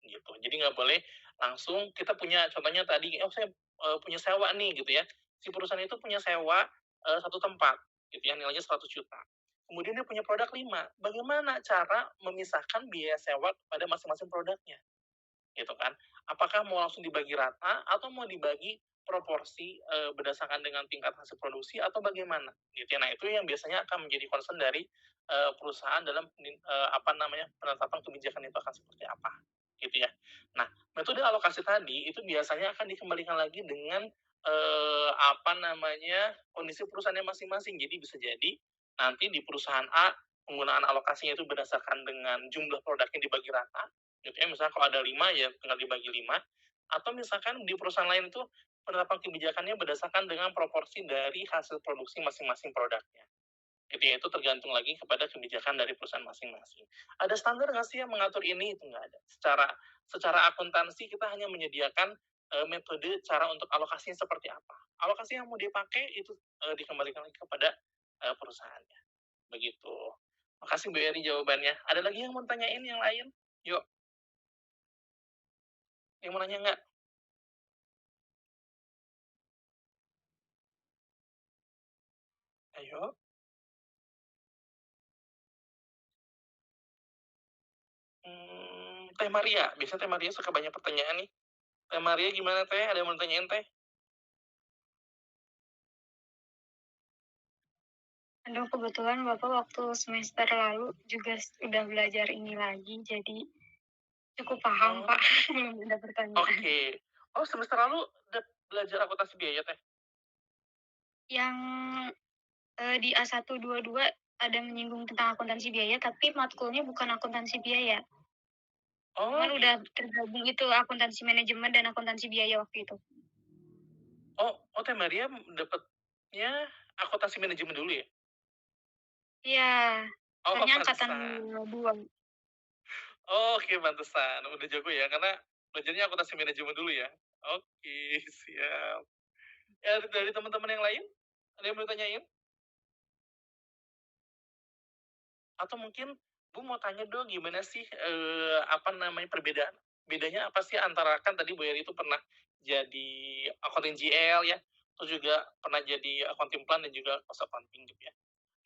gitu. Jadi nggak boleh langsung kita punya contohnya tadi, oh saya punya sewa nih gitu ya. Si perusahaan itu punya sewa satu tempat gitu ya nilainya 100 juta. Kemudian dia punya produk 5. Bagaimana cara memisahkan biaya sewa pada masing-masing produknya? Gitu kan. Apakah mau langsung dibagi rata atau mau dibagi proporsi berdasarkan dengan tingkat hasil produksi atau bagaimana gitu ya. Nah, itu yang biasanya akan menjadi concern dari perusahaan dalam penetapan kebijakan itu akan seperti apa gitu ya. Nah, metode alokasi tadi itu biasanya akan dikembalikan lagi dengan, apa namanya, kondisi perusahaannya masing-masing. Jadi bisa jadi nanti di perusahaan A, penggunaan alokasinya itu berdasarkan dengan jumlah produknya dibagi rata, gitu ya, misalnya kalau ada 5 ya tinggal dibagi 5, atau misalkan di perusahaan lain itu penerapan kebijakannya berdasarkan dengan proporsi dari hasil produksi masing-masing produknya. Gitu ya, itu tergantung lagi kepada kebijakan dari perusahaan masing-masing. Ada standar nggak sih yang mengatur ini? Itu nggak ada. Secara secara akuntansi kita hanya menyediakan, metode cara untuk alokasinya seperti apa. Alokasi yang mau dipakai itu, dikembalikan lagi kepada, perusahaannya, begitu. Makasih Bu Eri jawabannya. Ada lagi yang mau tanyain yang lain? Yuk, yang mau nanya nggak? Ayo. Teh Maria, biasanya Teh Maria suka banyak pertanyaan nih. Teh Maria gimana Teh? Ada yang mau ditanyain Teh? Aduh, kebetulan Bapak waktu semester lalu juga udah belajar ini lagi, jadi cukup paham, Oh, Pak. Belum ada pertanyaan. oke. Oh, semester lalu udah belajar akuntansi biaya, Teh? Yang di A122 ada menyinggung tentang akuntansi biaya, tapi matkulnya bukan akuntansi biaya. Oh, Cuman udah gitu. tergabung itu akuntansi manajemen dan akuntansi biaya waktu itu. Oh, Teh Maria dapetnya akuntansi manajemen dulu ya? Iya, Oh, soalnya angkatan pantesan. 2. Oke, pantesan. Udah jago ya, karena belajarnya akuntansi manajemen dulu ya? Oke, siap. Ya, dari teman-teman yang lain, ada yang mau ditanyain? Atau mungkin Bu mau tanya dong gimana sih, apa namanya, bedanya apa sih antara kan tadi Bu Yeri itu pernah jadi accounting GL ya, terus juga pernah jadi accounting plan dan juga cost accounting gitu ya.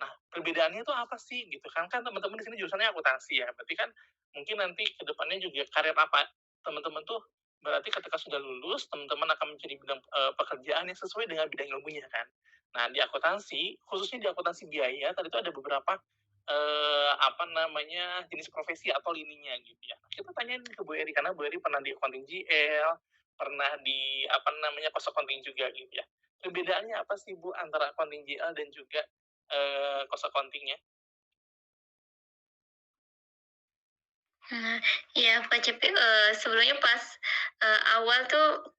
Nah, perbedaannya itu apa sih gitu kan? Kan teman-teman di sini jurusannya akuntansi ya, berarti kan mungkin nanti ke depannya juga karir apa teman-teman tuh berarti ketika sudah lulus, teman-teman akan mencari bidang, pekerjaan yang sesuai dengan bidang ilmunya kan. Nah, di akuntansi, khususnya di akuntansi biaya, tadi itu ada beberapa, apa namanya, jenis profesi atau lininya gitu ya. Kita tanyain ke Bu Eri, karena Bu Eri pernah di accounting GL, pernah di apa namanya, cost accounting juga gitu ya. Perbedaannya apa sih Bu antara accounting GL dan juga cost accounting-nya? Nah, iya Pak Cepi, sebelumnya pas, awal tuh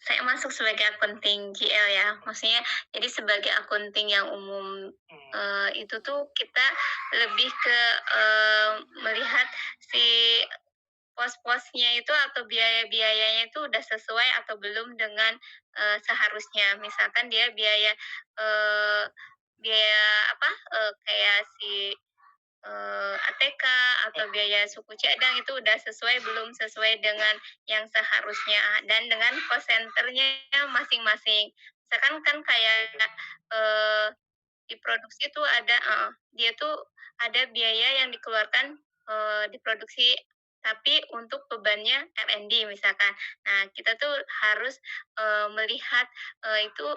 saya masuk sebagai akunting GL ya, maksudnya jadi sebagai akunting yang umum, Hmm, itu tuh kita lebih ke, melihat si pos-posnya itu atau biaya-biayanya itu udah sesuai atau belum dengan, seharusnya. Misalkan dia biaya, eee, biaya apa, kayak si ATK atau biaya suku cadang itu udah sesuai belum sesuai dengan yang seharusnya dan dengan cost center-nya masing-masing. Misalkan kan kayak, oke. eee, di produksi itu ada dia tuh ada biaya yang dikeluarkan, di produksi, tapi untuk bebannya R&D misalkan. Nah, kita tuh harus, melihat, itu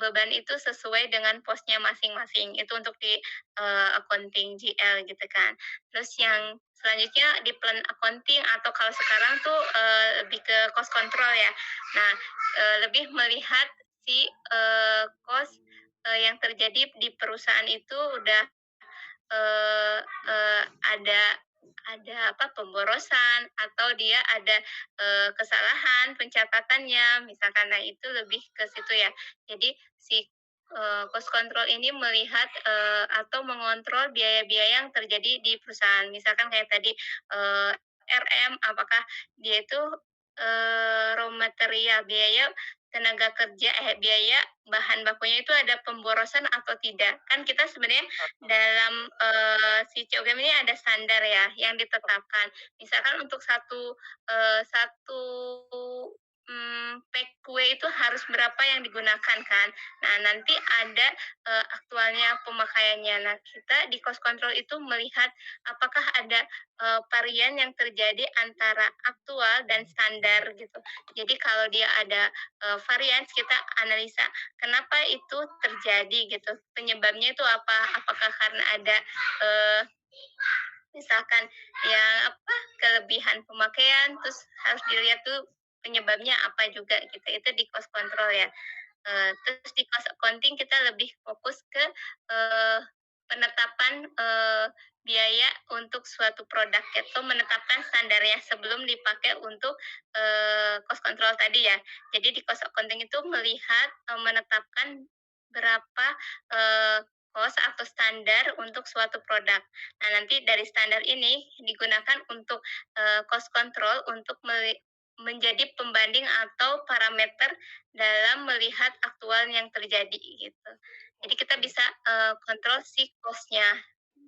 beban itu sesuai dengan posnya masing-masing, itu untuk di, accounting GL gitu kan. Terus Hmm, yang selanjutnya di plan accounting atau kalau sekarang tuh, lebih ke cost control ya. Nah, lebih melihat si, cost, yang terjadi di perusahaan itu udah eee eee, ada apa, pemborosan atau dia ada, kesalahan pencatatannya misalkan. Nah, itu lebih ke situ ya. Jadi si, cost control ini melihat, atau mengontrol biaya-biaya yang terjadi di perusahaan. Misalkan kayak tadi, RM, apakah dia itu, raw material, biaya tenaga kerja biaya bahan bakunya itu ada pemborosan atau tidak. Kan kita sebenarnya dalam, si COGM ini ada standar ya yang ditetapkan. Misalkan untuk satu, pack kue itu harus berapa yang digunakan kan. Nah, nanti ada, aktualnya pemakaiannya. Nah, kita di cost control itu melihat apakah ada, varian yang terjadi antara aktual dan standar gitu. Jadi kalau dia ada, varian, kita analisa kenapa itu terjadi gitu, penyebabnya itu apa? Apakah karena ada, eee, misalkan yang apa, kelebihan pemakaian, terus harus dilihat tuh penyebabnya apa juga gitu, itu di cost control ya. Terus di cost accounting kita lebih fokus ke, eee, penetapan, biaya untuk suatu produk itu menetapkan standarnya sebelum dipakai untuk, cost control tadi ya. Jadi di cost accounting itu melihat, menetapkan berapa, eee, cost atau standar untuk suatu produk. Nah, nanti dari standar ini digunakan untuk, cost control untuk menjadi pembanding atau parameter dalam melihat aktual yang terjadi gitu. Jadi kita Oke. bisa, kontrol si cost-nya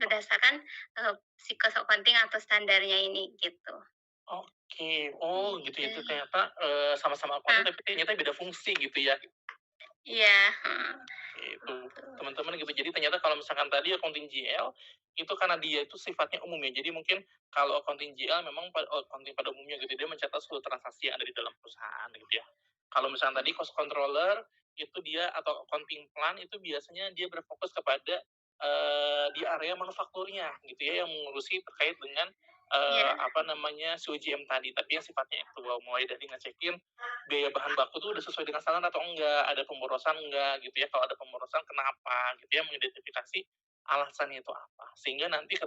berdasarkan, si cost accounting atau standarnya ini gitu. Oke. Oh gitu ya, itu Gitu. ternyata, sama-sama accounting Nah, tapi ternyata beda fungsi gitu ya? iya, heeh, Itu, betul. teman-teman gitu. Jadi ternyata kalau misalkan tadi accounting GL, itu karena dia itu sifatnya umum ya, jadi mungkin kalau accounting GL memang accounting pada umumnya gitu, dia mencatat seluruh transaksi yang ada di dalam perusahaan gitu ya. Kalau misalnya tadi cost controller, itu dia atau accounting plan itu biasanya dia berfokus kepada, di area manufakturnya gitu ya, yang mengurusi terkait dengan, Iya, apa namanya, COGM tadi, tapi yang sifatnya aktual, mulai dari ngecekin biaya bahan baku tuh udah sesuai dengan standar atau enggak, ada pemborosan enggak gitu ya, kalau ada pemborosan kenapa gitu ya, mengidentifikasi alasannya itu apa. Sehingga nanti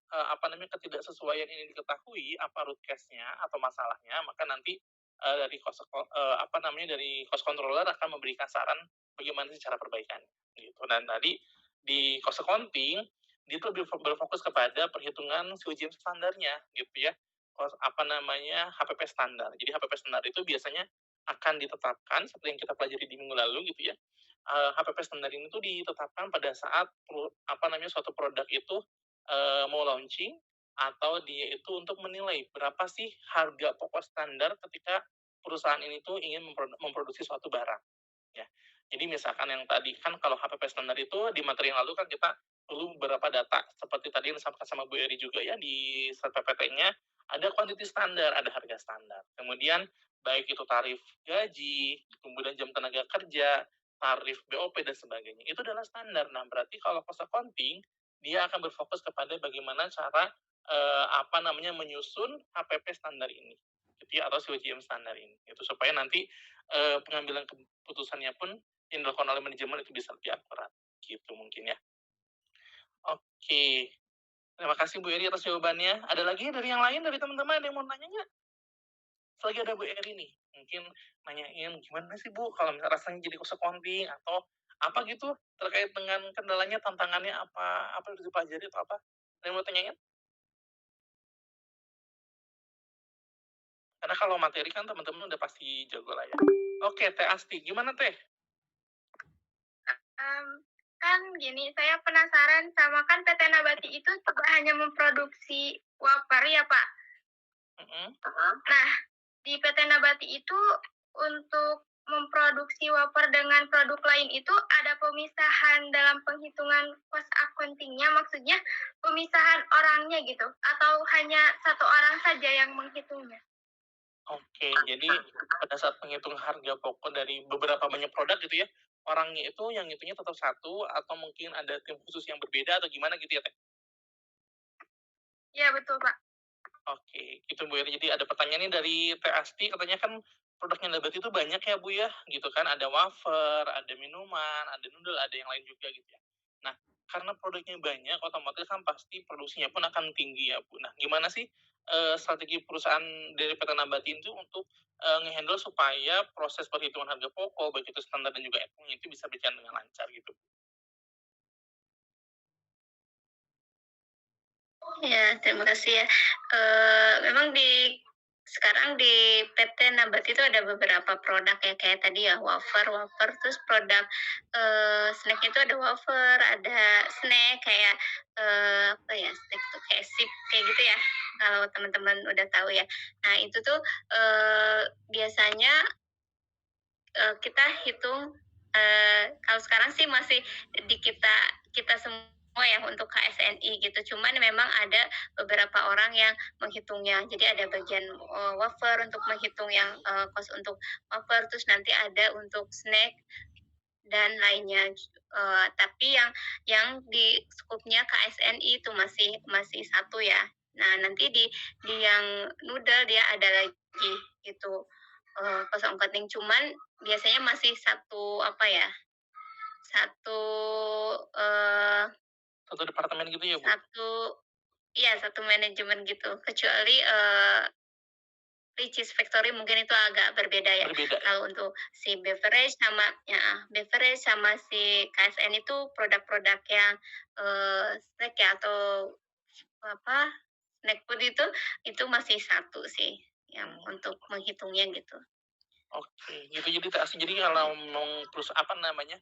apa namanya, ketidaksesuaian ini diketahui apa root cause-nya atau masalahnya, maka nanti, apa namanya, dari cost controller akan memberikan saran bagaimana sih cara perbaikannya, gitu. Dan tadi di cost accounting, dia tuh lebih berfokus kepada perhitungan COGM standarnya, gitu ya. Apa namanya, HPP standar. Jadi HPP standar itu biasanya akan ditetapkan seperti yang kita pelajari di minggu lalu gitu ya. HPP standar ini tuh ditetapkan pada saat apa namanya, suatu produk itu mau launching atau dia itu untuk menilai berapa sih harga pokok standar ketika perusahaan ini tuh ingin memproduksi suatu barang, ya. Jadi misalkan yang tadi kan kalau HPP standar itu di materi yang lalu kan kita perlu beberapa data seperti tadi yang disampaikan sama Bu Eri juga ya di slide PPT-nya, ada quantity standar, ada harga standar. Kemudian baik itu tarif gaji, kemudian jam tenaga kerja, tarif BOP dan sebagainya. Itu adalah standar. Nah, berarti kalau cost accounting dia akan berfokus kepada bagaimana cara apa namanya, menyusun HPP standar ini gitu ya, atau COGM standar ini gitu supaya nanti pengambilan keputusannya pun yang dilakukan oleh manajemen itu bisa lebih akurat gitu mungkin ya. Oke, terima kasih Bu Eri atas jawabannya. Ada lagi dari yang lain, dari teman-teman ada yang mau nanya nggak? Selagi ada Bu Eri nih, mungkin nanyain gimana sih Bu kalau misalnya rasanya jadi cost accounting atau apa gitu terkait dengan kendalanya, tantangannya apa yang harus dipelajari atau apa? Ada yang mau tanyain? Karena kalau materi kan teman-teman udah pasti jago lah ya. Oke, Teh Asti, gimana Teh? Mmm, kan gini, saya penasaran sama kan PT Nabati itu tidak hanya memproduksi wafer ya, Pak? Mhm. Nah, di PT Nabati itu untuk memproduksi wafer dengan produk lain itu ada pemisahan dalam penghitungan cost accounting-nya, maksudnya pemisahan orangnya gitu, atau hanya satu orang saja yang menghitungnya? Oke, jadi pada saat menghitung harga pokok dari beberapa banyak produk gitu ya, orangnya itu yang ngitungnya tetap satu atau mungkin ada tim khusus yang berbeda atau gimana gitu ya, Teh? Iya betul, Pak. Oke, itu Bu Eri. Jadi ada pertanyaan nih dari Teh Asti, katanya kan produknya Nabati itu banyak ya Bu ya, gitu kan. Ada wafer, ada minuman, ada noodle, ada yang lain juga gitu ya. Nah, karena produknya banyak, otomatis kan pasti produksinya pun akan tinggi ya Bu. Nah, gimana sih strategi perusahaan dari PT Nabati itu untuk ngehandle supaya proses perhitungan harga pokok, baik itu standar dan juga FOM itu bisa berjalan dengan lancar gitu? Ya, terima kasih ya. Memang sekarang di PT Nabati itu ada beberapa produk ya, kayak tadi ya wafer wafer, terus produk, snack itu ada wafer, ada snack kayak, apa ya, snack tuh kayak sip, kayak gitu ya, kalau teman-teman udah tahu ya. Nah itu tuh, biasanya, kita hitung, kalau sekarang sih masih di kita kita semua ya untuk KSNI gitu, cuman memang ada beberapa orang yang menghitungnya. Jadi ada bagian, wafer untuk menghitung yang, cost untuk wafer, terus nanti ada untuk snack dan lainnya. Tapi yang di skupnya KSNI itu masih satu ya. Nah, nanti di yang noodle dia ada lagi gitu, cost accounting. Cuman biasanya masih satu apa ya, satu, eee, Satu departemen gitu ya, Bu? satu iya, satu manajemen gitu. Kecuali, Richeese Factory mungkin itu agak berbeda ya. Berbeda ya? Kalau untuk si beverage sama si KSN itu produk-produk yang, snack ya atau apa, snack food itu masih satu sih yang untuk menghitungnya gitu. Oke, gitu. Jadi kalau mau apa namanya,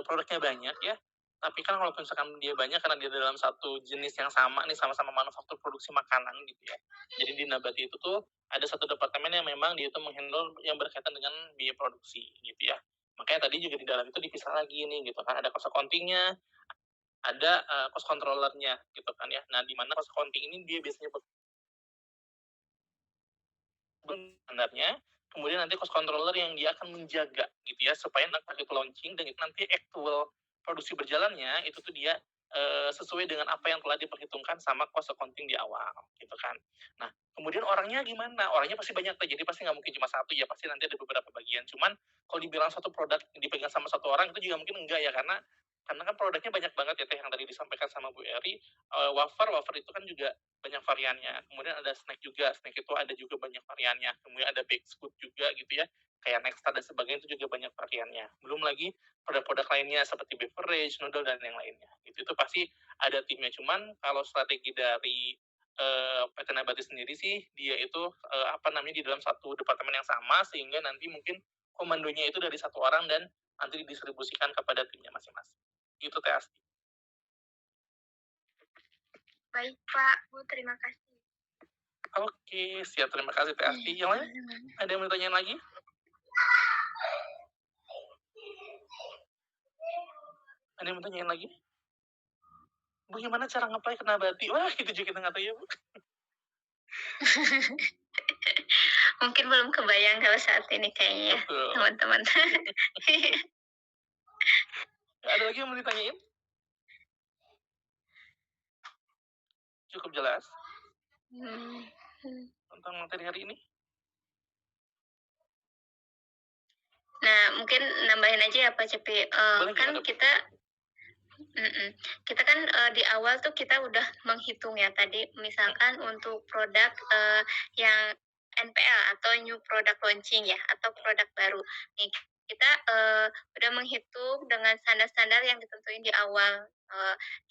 produknya banyak ya, tapi kan kalau misalkan dia banyak karena dia dalam satu jenis yang sama nih, sama-sama manufaktur produksi makanan gitu ya. Jadi di Nabati itu tuh ada satu departemen yang memang dia itu menghandle yang berkaitan dengan biaya produksi gitu ya. Makanya tadi juga di dalam itu dipisah lagi nih gitu kan, ada cost accounting-nya, ada, cost controller-nya gitu kan ya. Nah, di mana cost accounting ini dia biasanya standarnya, kemudian nanti cost controller yang dia akan menjaga gitu ya, supaya nanti launching dan itu nanti actual produksi berjalannya itu tuh dia sesuai dengan apa yang telah diperhitungkan sama cost accounting di awal gitu kan. Nah, kemudian orangnya gimana? Orangnya pasti banyak tuh, jadi pasti nggak mungkin cuma satu ya, pasti nanti ada beberapa bagian. Cuman kalau dibilang satu produk dipegang sama satu orang itu juga mungkin enggak ya, karena kan produknya banyak banget ya teh yang tadi disampaikan sama Bu Eri. Wafer itu kan juga banyak variannya. Kemudian ada snack juga, snack itu ada juga banyak variannya. Kemudian ada baked food juga gitu ya, kayak Nexta dan sebagainya itu juga banyak variannya. Belum lagi produk-produk lainnya seperti beverage, noodle dan yang lainnya. Itu pasti ada timnya. Cuman kalau strategi dari PT Nabati sendiri sih dia itu apa namanya di dalam satu departemen yang sama sehingga nanti mungkin komandonya itu dari satu orang dan nanti didistribusikan kepada timnya masing-masing. Itu Teh Asti. Baik, Pak, Bu, terima kasih. Oke, siap. Terima kasih Teh Asti. Yang lain? Ada yang mau ditanyain lagi? Ada yang mau tanyain lagi? Bu, gimana cara nge-apply ke Nabati? Wah, itu juga kita nggak tahu ya, Bu. Mungkin belum kebayang kalau saat ini kayaknya ya, Betul. teman-teman. Ada lagi yang mau ditanyain? Cukup jelas Hmm. tentang materi hari ini? Nah, mungkin nambahin aja ya Pak Cepi, Boleh kan gimana, Bu? kita kan, di awal tuh kita udah menghitung ya tadi misalkan untuk produk, yang NPL atau new product launching ya atau produk baru. Nih kita, udah menghitung dengan standar-standar yang ditentuin di awal,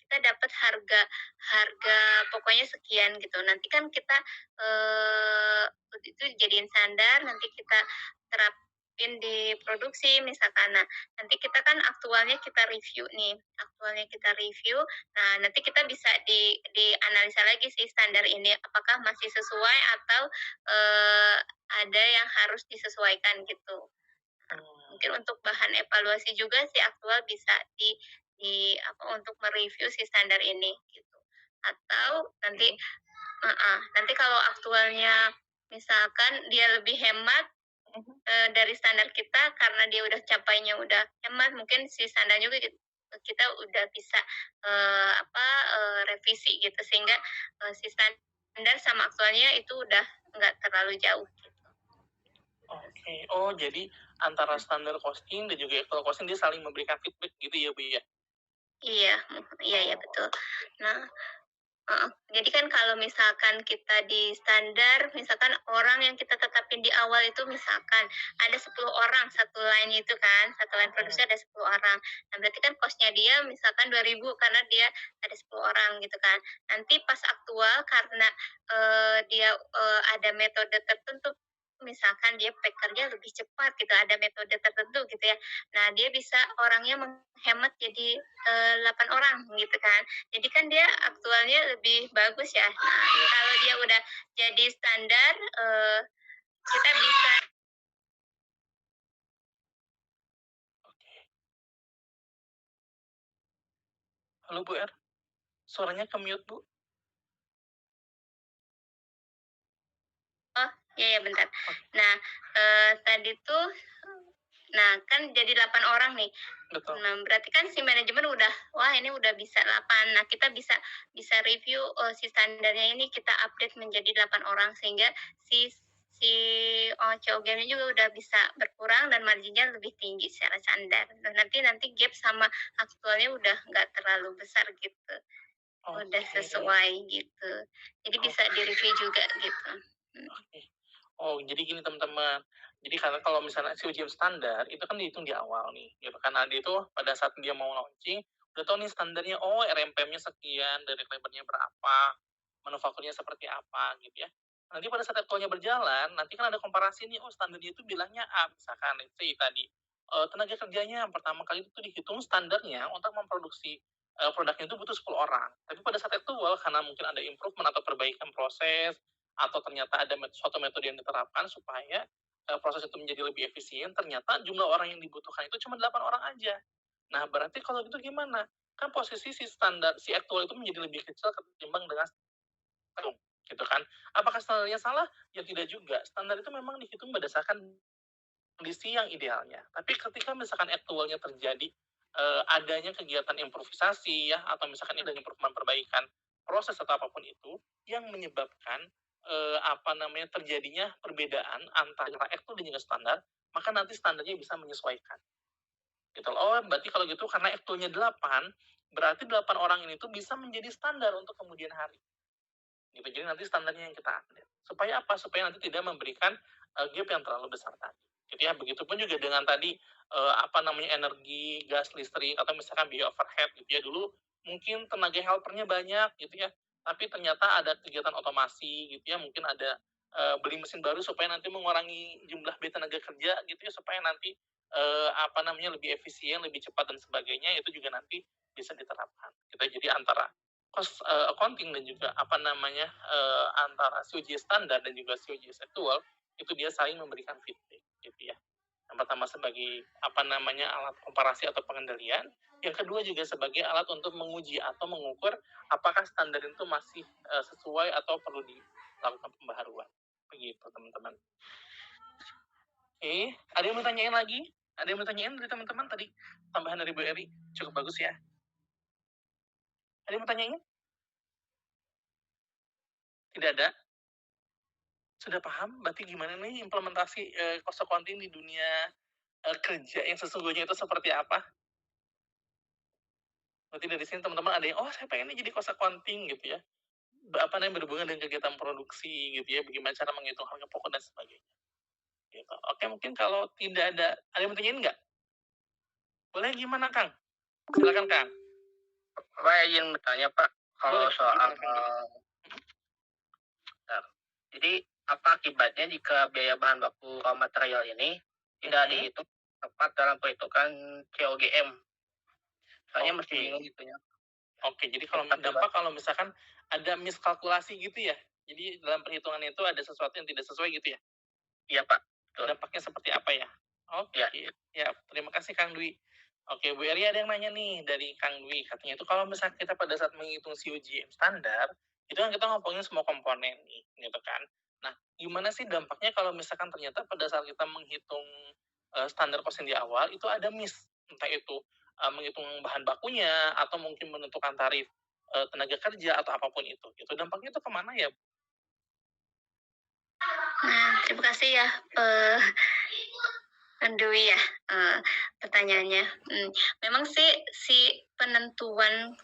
kita dapat harga harga pokoknya sekian gitu. Nanti kan kita, itu dijadiin standar, nanti kita terapin di produksi misalkan. Nah, nanti kita kan aktualnya kita review, nah nanti kita bisa dianalisa lagi sih standar ini apakah masih sesuai atau, ada yang harus disesuaikan gitu. Mungkin untuk bahan evaluasi juga si aktual bisa untuk mereview si standar ini gitu. Atau nanti kalau aktualnya misalkan dia lebih hemat, dari standar kita karena dia udah capainya udah hemat, mungkin si standar juga kita udah bisa, revisi gitu sehingga, si standar sama aktualnya itu udah nggak terlalu jauh gitu. Oke. Oh, jadi antara standar costing dan juga actual costing dia saling memberikan feedback gitu ya, Bu, ya? Iya, iya betul. Nah, jadi kan kalau misalkan kita di standar, misalkan orang yang kita tetapin di awal itu misalkan ada 10 orang satu line itu kan, satu line produksi ada 10 orang. Nah, berarti kan cost-nya dia misalkan 2.000 karena dia ada 10 orang gitu kan. Nanti pas aktual karena, dia, ada metode tertentu, misalkan dia packer-nya lebih cepat gitu, ada metode tertentu gitu ya. Nah, dia bisa orangnya menghemat jadi, 8 orang gitu kan. Jadi kan dia aktualnya lebih bagus ya. Nah, kalau dia udah jadi standar, kita bisa Oke. Halo, Bu R. Suaranya ke-mute, Bu. oh, iya bentar. Nah, tadi tuh Nah, kan jadi 8 orang nih. Betul. Nah, berarti kan si manajemen udah, wah ini udah bisa 8. Nah, kita bisa bisa review, si standarnya ini kita update menjadi 8 orang sehingga si si, COGM-nya juga udah bisa berkurang dan marginnya lebih tinggi secara standar. Dan nanti gap sama aktualnya udah nggak terlalu besar gitu. Udah Oke. sesuai gitu. Jadi bisa Oke. di-review juga gitu. Oke. Oh, jadi gini teman-teman. Jadi karena kalau misalnya si ujian standar itu kan dihitung di awal nih, gitu kan. Nah, dia itu pada saat dia mau launching, udah tahu nih standarnya, oh RMPM-nya sekian, dari labor-nya berapa, manufakturnya seperti apa, gitu ya. Nanti pada saat actual-nya berjalan, nanti kan ada komparasi nih, oh standarnya itu bilangnya A, misalkan let's say tadi. Tenaga kerjanya yang pertama kali itu dihitung standarnya untuk memproduksi produknya itu butuh 10 orang. Tapi pada saat actual, karena mungkin ada improvement atau perbaikan proses, atau ternyata ada suatu metode yang diterapkan supaya proses itu menjadi lebih efisien, ternyata jumlah orang yang dibutuhkan itu cuma 8 orang aja. Nah, berarti kalau gitu gimana? Kan posisi si standar, si actual itu menjadi lebih kecil ketimbang dengan standar, gitu kan. Apakah standarnya salah? Ya tidak juga. Standar itu memang dihitung berdasarkan kondisi yang idealnya. Tapi ketika misalkan aktualnya terjadi adanya kegiatan improvisasi ya, atau misalkan adanya perbaikan proses atau apapun itu yang menyebabkan terjadinya perbedaan antara aktual dan juga standar, maka nanti standarnya bisa menyesuaikan. Gitu. Oh, berarti kalau gitu karena aktualnya 8, berarti 8 orang ini tuh bisa menjadi standar untuk kemudian hari. Gitu. Jadi nanti standarnya yang kita update. Supaya apa? Supaya nanti tidak memberikan gap yang terlalu besar tadi. Gitu ya. Begitupun juga dengan tadi energi, gas, listrik atau misalkan biaya overhead gitu ya. Dulu mungkin tenaga helpernya banyak gitu ya. Tapi ternyata ada kegiatan otomasi gitu ya. Mungkin ada beli mesin baru supaya nanti mengurangi jumlah biaya tenaga kerja gitu ya, supaya nanti lebih efisien, lebih cepat dan sebagainya, itu juga nanti bisa diterapkan. Gitu. Jadi antara cost accounting dan juga antara COG standar dan juga COG aktual itu dia saling memberikan feedback gitu ya. Yang pertama sebagai alat komparasi atau pengendalian, yang kedua juga sebagai alat untuk menguji atau mengukur apakah standar itu masih sesuai atau perlu dilakukan pembaharuan. Begitu teman-teman. Ada yang mau tanyain lagi? Ada yang mau tanyain dari teman-teman tadi? Tambahan dari Bu Eri cukup bagus ya. Ada yang mau tanyain? Tidak ada? Sudah paham? Berarti gimana nih implementasi cost accounting di dunia kerja yang sesungguhnya itu seperti apa? Berarti dari sini teman-teman ada yang, oh saya pengen nih jadi cost accounting gitu ya. Berhubungan dengan kegiatan produksi gitu ya, bagaimana cara menghitung harga pokok dan sebagainya. Gitu. Oke, mungkin kalau tidak ada yang mau tanyain nggak? Boleh gimana Kang? Silakan Kang. Saya ingin bertanya Pak, kalau Boleh, soal gimana Kang? jadi apa akibatnya jika biaya bahan baku raw material ini tidak dihitung tepat dalam perhitungan COGM? Soalnya mesti bingung gitu ya. Oke, jadi kalau dampak kalau misalkan ada miskalkulasi gitu ya. Jadi dalam perhitungan itu ada sesuatu yang tidak sesuai gitu ya. Iya Pak. Betul. Dampaknya seperti apa ya? Oke, ya terima kasih Kang Dwi. Oke, Bu Eri ada yang nanya nih dari Kang Dwi. Katanya itu kalau misalnya kita pada saat menghitung COGM standar, itu kan kita ngomongin semua komponen nih, gitu kan. Nah, gimana sih dampaknya kalau misalkan ternyata pada saat kita menghitung standar cost di awal, itu ada miss. Entah itu menghitung bahan bakunya, atau mungkin menentukan tarif tenaga kerja, atau apapun itu. Gitu. Dampaknya itu kemana ya? Nah, terima kasih ya, Dwi ya, pertanyaannya. Memang sih si penentuan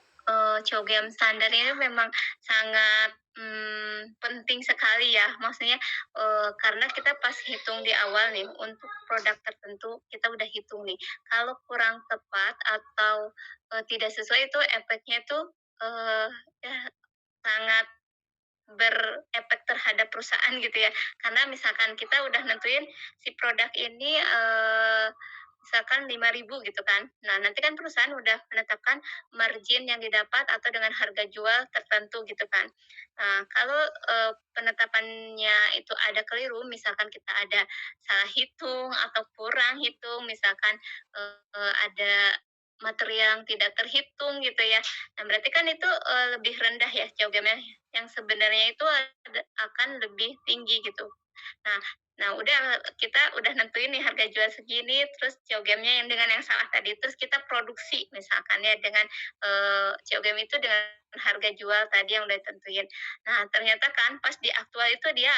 COGM standar ini memang sangat penting sekali ya. Maksudnya karena kita pas hitung di awal nih untuk produk tertentu kita udah hitung nih. Kalau kurang tepat atau tidak sesuai itu efeknya itu ya sangat berefek terhadap perusahaan gitu ya. Karena misalkan kita udah nentuin si produk ini misalkan 5.000 gitu kan. Nah, nanti kan perusahaan udah menetapkan margin yang didapat atau dengan harga jual tertentu gitu kan. Nah, kalau penetapannya itu ada keliru, misalkan kita ada salah hitung atau kurang hitung, misalkan ada material yang tidak terhitung gitu ya. Nah, berarti kan itu lebih rendah ya COGM-nya yang sebenarnya itu akan lebih tinggi gitu. Nah, Nah, kita udah nentuin nih harga jual segini, terus COGM-nya yang dengan yang salah tadi, terus kita produksi misalkan ya dengan, COGM itu dengan harga jual tadi yang udah ditentuin. Nah, ternyata kan pas di aktual itu dia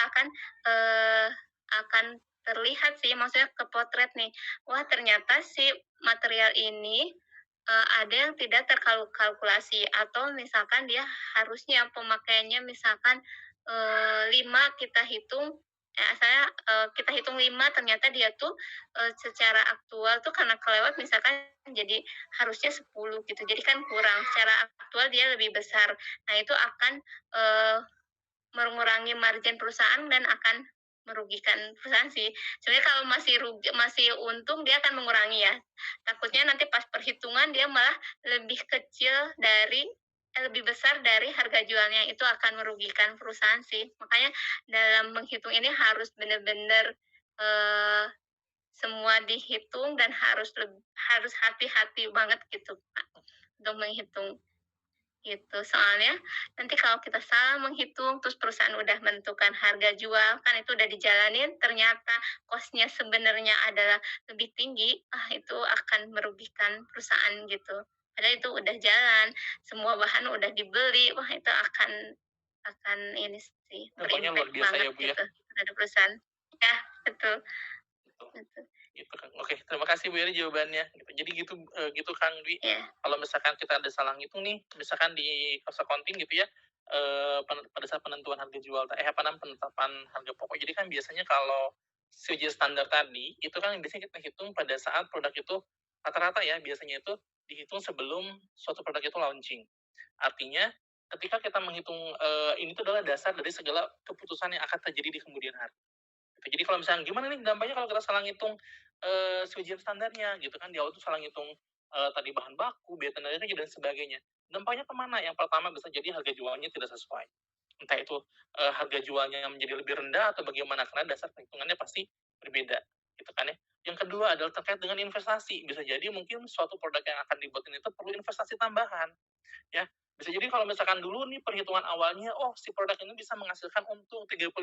akan terlihat sih, maksudnya kepotret nih, wah ternyata si material ini, ada yang tidak terkalkulasi atau misalkan dia harusnya pemakaiannya misalkan, 5 kita hitung kita hitung 5 ternyata dia tuh, secara aktual tuh karena kelewat misalkan jadi harusnya 10 gitu, jadi kan kurang, secara aktual dia lebih besar. Nah itu akan, eee, mengurangi margin perusahaan dan akan merugikan perusahaan sih. Sebenarnya kalau masih untung dia akan mengurangi ya, takutnya nanti pas perhitungan dia malah lebih kecil lebih besar dari harga jualnya, itu akan merugikan perusahaan sih. Makanya dalam menghitung ini harus benar-benar, eee, semua dihitung dan harus hati-hati banget gitu, Kak, untuk menghitung. Gitu, soalnya nanti kalau kita salah menghitung, terus perusahaan udah menentukan harga jual, kan itu udah dijalanin, ternyata cost-nya sebenarnya adalah lebih tinggi, itu akan merugikan perusahaan gitu. Padahal itu udah jalan, semua bahan udah dibeli, wah itu akan ini sih, Dampaknya luar berimpact biasa banget ya, Bu, ya? gitu terhadap perusahaan. Ya, betul Betul. betul. Gitu kan. Oke, terima kasih Bu Eri jawabannya, gitu. Jadi gitu Kang Dwi, Iya, kalau misalkan kita ada salah ngitung nih, misalkan di cost accounting gitu ya, pada saat penentuan harga jual penetapan harga pokok. Jadi kan biasanya kalau sesuai standar tadi, itu kan biasanya kita hitung pada saat produk itu rata-rata ya, biasanya itu dihitung sebelum suatu produk itu launching. Artinya ketika kita menghitung, ini tuh adalah dasar dari segala keputusan yang akan terjadi di kemudian hari. Gitu. Jadi kalau misalnya gimana nih dampaknya kalau kita salah ngitung, sesuai standarnya gitu kan, di awal tuh salah ngitung, tadi bahan baku, biaya tenaga kerja dan sebagainya. Dampaknya kemana? Yang pertama bisa jadi harga jualnya tidak sesuai. Entah itu, harga jualnya menjadi lebih rendah atau bagaimana, karena dasar perhitungannya pasti berbeda, gitu kan ya. Yang kedua adalah terkait dengan investasi. Bisa jadi mungkin suatu produk yang akan dibuat ini tuh perlu investasi tambahan, ya. Bisa jadi kalau misalkan dulu nih perhitungan awalnya, oh si produk ini bisa menghasilkan untung 35%.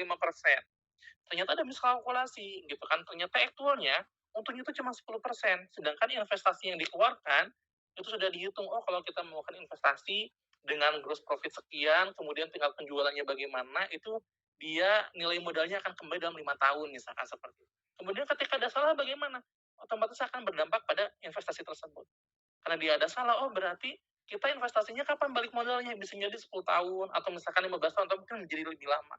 Ternyata ada miskalkulasi gitu kan, ternyata aktualnya untungnya itu cuma 10%, sedangkan investasi yang dikeluarkan itu sudah dihitung, oh kalau kita melakukan investasi dengan gross profit sekian, kemudian tingkat penjualannya bagaimana, itu dia nilai modalnya akan kembali dalam 5 tahun misalkan seperti itu. Kemudian ketika ada salah bagaimana? Otomatis akan berdampak pada investasi tersebut. Karena dia ada salah, oh berarti kita investasinya kapan balik modalnya? Bisa jadi 10 tahun atau misalkan 15 tahun atau mungkin menjadi lebih lama.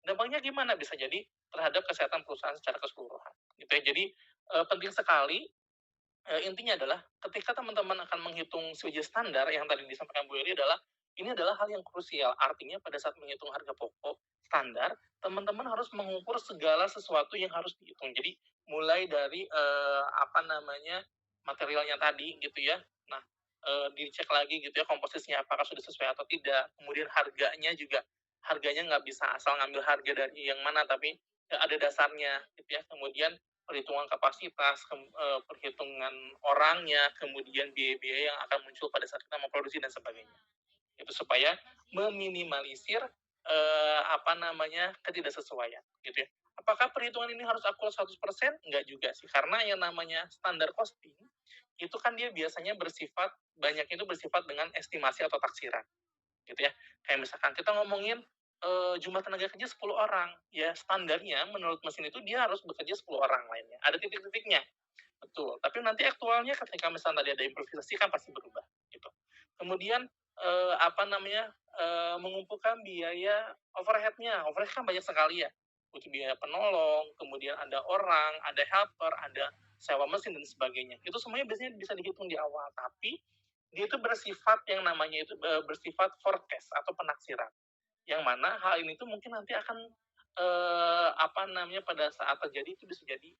Dampaknya gimana? Bisa jadi terhadap kesehatan perusahaan secara keseluruhan, gitu ya. Jadi, penting sekali, intinya adalah ketika teman-teman akan menghitung sesuai standar yang tadi disampaikan Bu Eri adalah, ini adalah hal yang krusial. Artinya pada saat menghitung harga pokok standar, teman-teman harus mengukur segala sesuatu yang harus dihitung. Jadi mulai dari, materialnya tadi gitu ya. Nah, dicek lagi gitu ya komposisinya apakah sudah sesuai atau tidak. Kemudian harganya nggak bisa asal ngambil harga dari yang mana, tapi ada dasarnya gitu ya. Kemudian perhitungan kapasitas, perhitungan orangnya, kemudian biaya-biaya yang akan muncul pada saat kita memproduksi dan sebagainya. Itu supaya meminimalisir ketidaksesuaian gitu ya. Apakah perhitungan ini harus akurat 100%? Enggak juga sih, karena yang namanya standar costing itu kan dia biasanya banyak itu bersifat dengan estimasi atau taksiran gitu ya. Kayak misalkan kita ngomongin jumlah tenaga kerja 10 orang, ya standarnya menurut mesin itu dia harus bekerja 10 orang lainnya. Ada titik-titiknya, betul. Tapi nanti aktualnya ketika misalnya tadi ada improvisasi kan pasti berubah gitu. Kemudian mengumpulkan biaya overhead-nya. Overhead kan banyak sekali ya. Butuh biaya penolong, kemudian ada orang, ada helper, ada sewa mesin dan sebagainya. Itu semuanya biasanya bisa dihitung di awal, tapi dia itu bersifat forecast atau penaksiran. Yang mana hal ini tuh mungkin nanti akan pada saat terjadi itu bisa jadi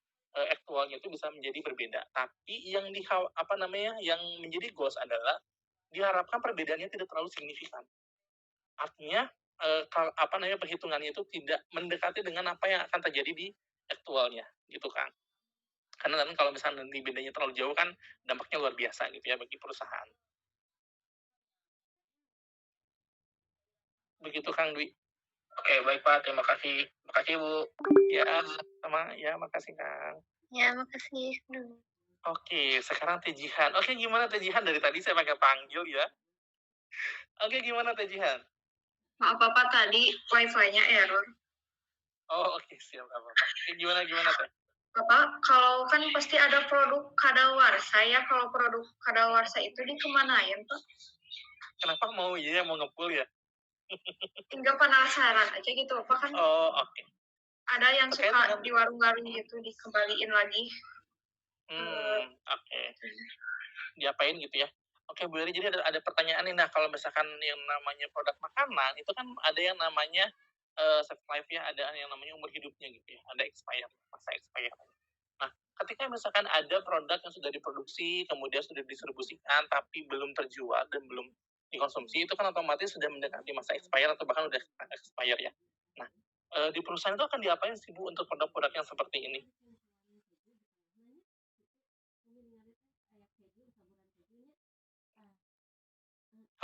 aktualnya itu bisa menjadi berbeda. Tapi yang menjadi goals adalah diharapkan perbedaannya tidak terlalu signifikan. Artinya perhitungannya itu tidak mendekati dengan apa yang akan terjadi di aktualnya, gitu kan. Karena nanti kalau misalnya nanti bedanya terlalu jauh kan dampaknya luar biasa gitu ya bagi perusahaan. Begitu Kang Dwi. Oke, baik Pak, terima kasih. Terima kasih Bu. Ya, sama sama-sama, ya makasih Kang. Ya, makasih. Aduh. Oke, sekarang Teh Jihan. Oke, gimana Teh Jihan? Dari tadi saya panggil ya. Oke, gimana Teh Jihan? Maaf Bapak, tadi wifi-nya error. Oh, oke, siap, nggak apa-apa. Oke, gimana Teh? Bapak, kalau kan pasti ada produk kadaluarsa ya, kalau produk kadaluarsa itu dikemanain Pak? Kenapa mau ngepul ya? Tinggal penasaran aja gitu Bapak, kan Oh, oke. ada yang Terkait suka dengan di warung-warung gitu dikembaliin lagi. oke. Diapain gitu ya? Oke, Bu Eri, jadi ada pertanyaan nih. Nah, kalau misalkan yang namanya produk makanan, itu kan ada yang namanya shelf life-nya, ada yang namanya umur hidupnya gitu ya, ada masa expired. Nah, ketika misalkan ada produk yang sudah diproduksi, kemudian sudah didistribusikan, tapi belum terjual dan belum dikonsumsi, itu kan otomatis sudah mendekati masa expired atau bahkan udah expired ya. Nah, di perusahaan itu akan diapain sih Bu untuk produk-produk yang seperti ini?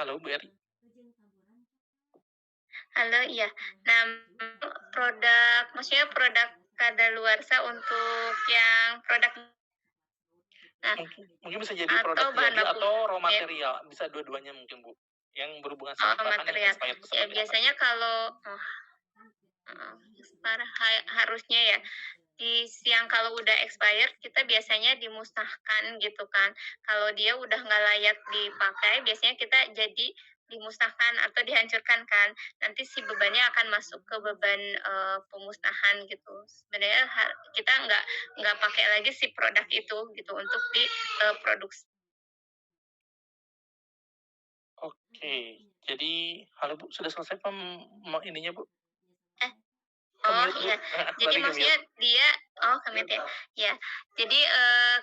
Halo Bu Eri? Halo, iya. Nah, maksudnya produk kadaluarsa untuk yang produk Mungkin bisa jadi atau produk bahan jadi baku. atau raw Ya. material, bisa dua-duanya mungkin Bu. Yang berhubungan Oh, sama bahan yang material. expired itu Ya, seperti apa biasanya sih? kalau harusnya ya yang kalau udah expired kita biasanya dimusnahkan gitu kan. Kalau dia udah nggak layak dipakai, biasanya kita jadi dimusnahkan atau dihancurkan kan. Nanti si bebannya akan masuk ke beban pemusnahan gitu. Sebenarnya kita nggak pakai lagi si produk itu gitu untuk diproduksi. Oke, jadi halo Bu, sudah selesai ininya Bu? Oh Ke-mute Bu? iya, jadi Tadi maksudnya ke-mute. dia kemit ya? Ya, jadi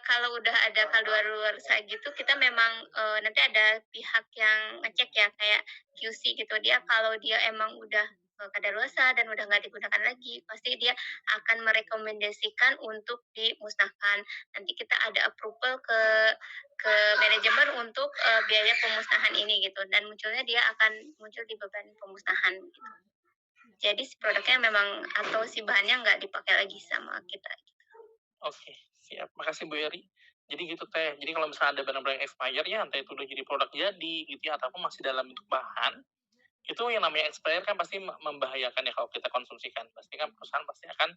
kalau udah ada kadaluarsa gitu, kita memang nanti ada pihak yang ngecek ya, kayak QC gitu. Dia kalau dia emang udah kadaluarsa dan udah nggak digunakan lagi, pasti dia akan merekomendasikan untuk dimusnahkan. Nanti kita ada approval ke manajemen untuk biaya pemusnahan ini gitu, dan munculnya dia akan muncul di beban pemusnahan gitu. Jadi si produknya memang atau si bahannya nggak dipakai lagi sama kita. Oke, siap. Makasih Bu Eri. Jadi gitu Teh, jadi kalau misalnya ada barang-barang yang expired ya, entah itu udah jadi produk jadi gitu ya, ataupun masih dalam bentuk bahan, itu yang namanya expired kan pasti membahayakan ya kalau kita konsumsikan. Pasti kan perusahaan pasti akan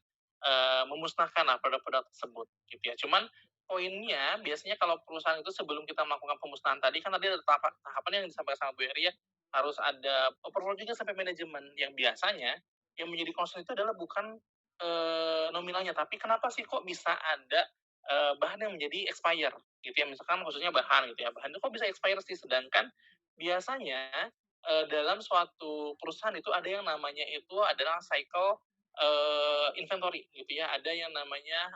memusnahkan lah produk-produk tersebut gitu ya. Cuman poinnya biasanya kalau perusahaan itu sebelum kita melakukan pemusnahan tadi kan tadi ada tahapan yang disampaikan sama Bu Eri ya, harus ada approval juga sampai manajemen, yang biasanya yang menjadi concern itu adalah bukan nominalnya, tapi kenapa sih kok bisa ada bahan yang menjadi expire gitu ya, misalkan khususnya bahan gitu ya, bahan itu kok bisa expire sih, sedangkan biasanya dalam suatu perusahaan itu ada yang namanya itu adalah cycle inventory gitu ya, ada yang namanya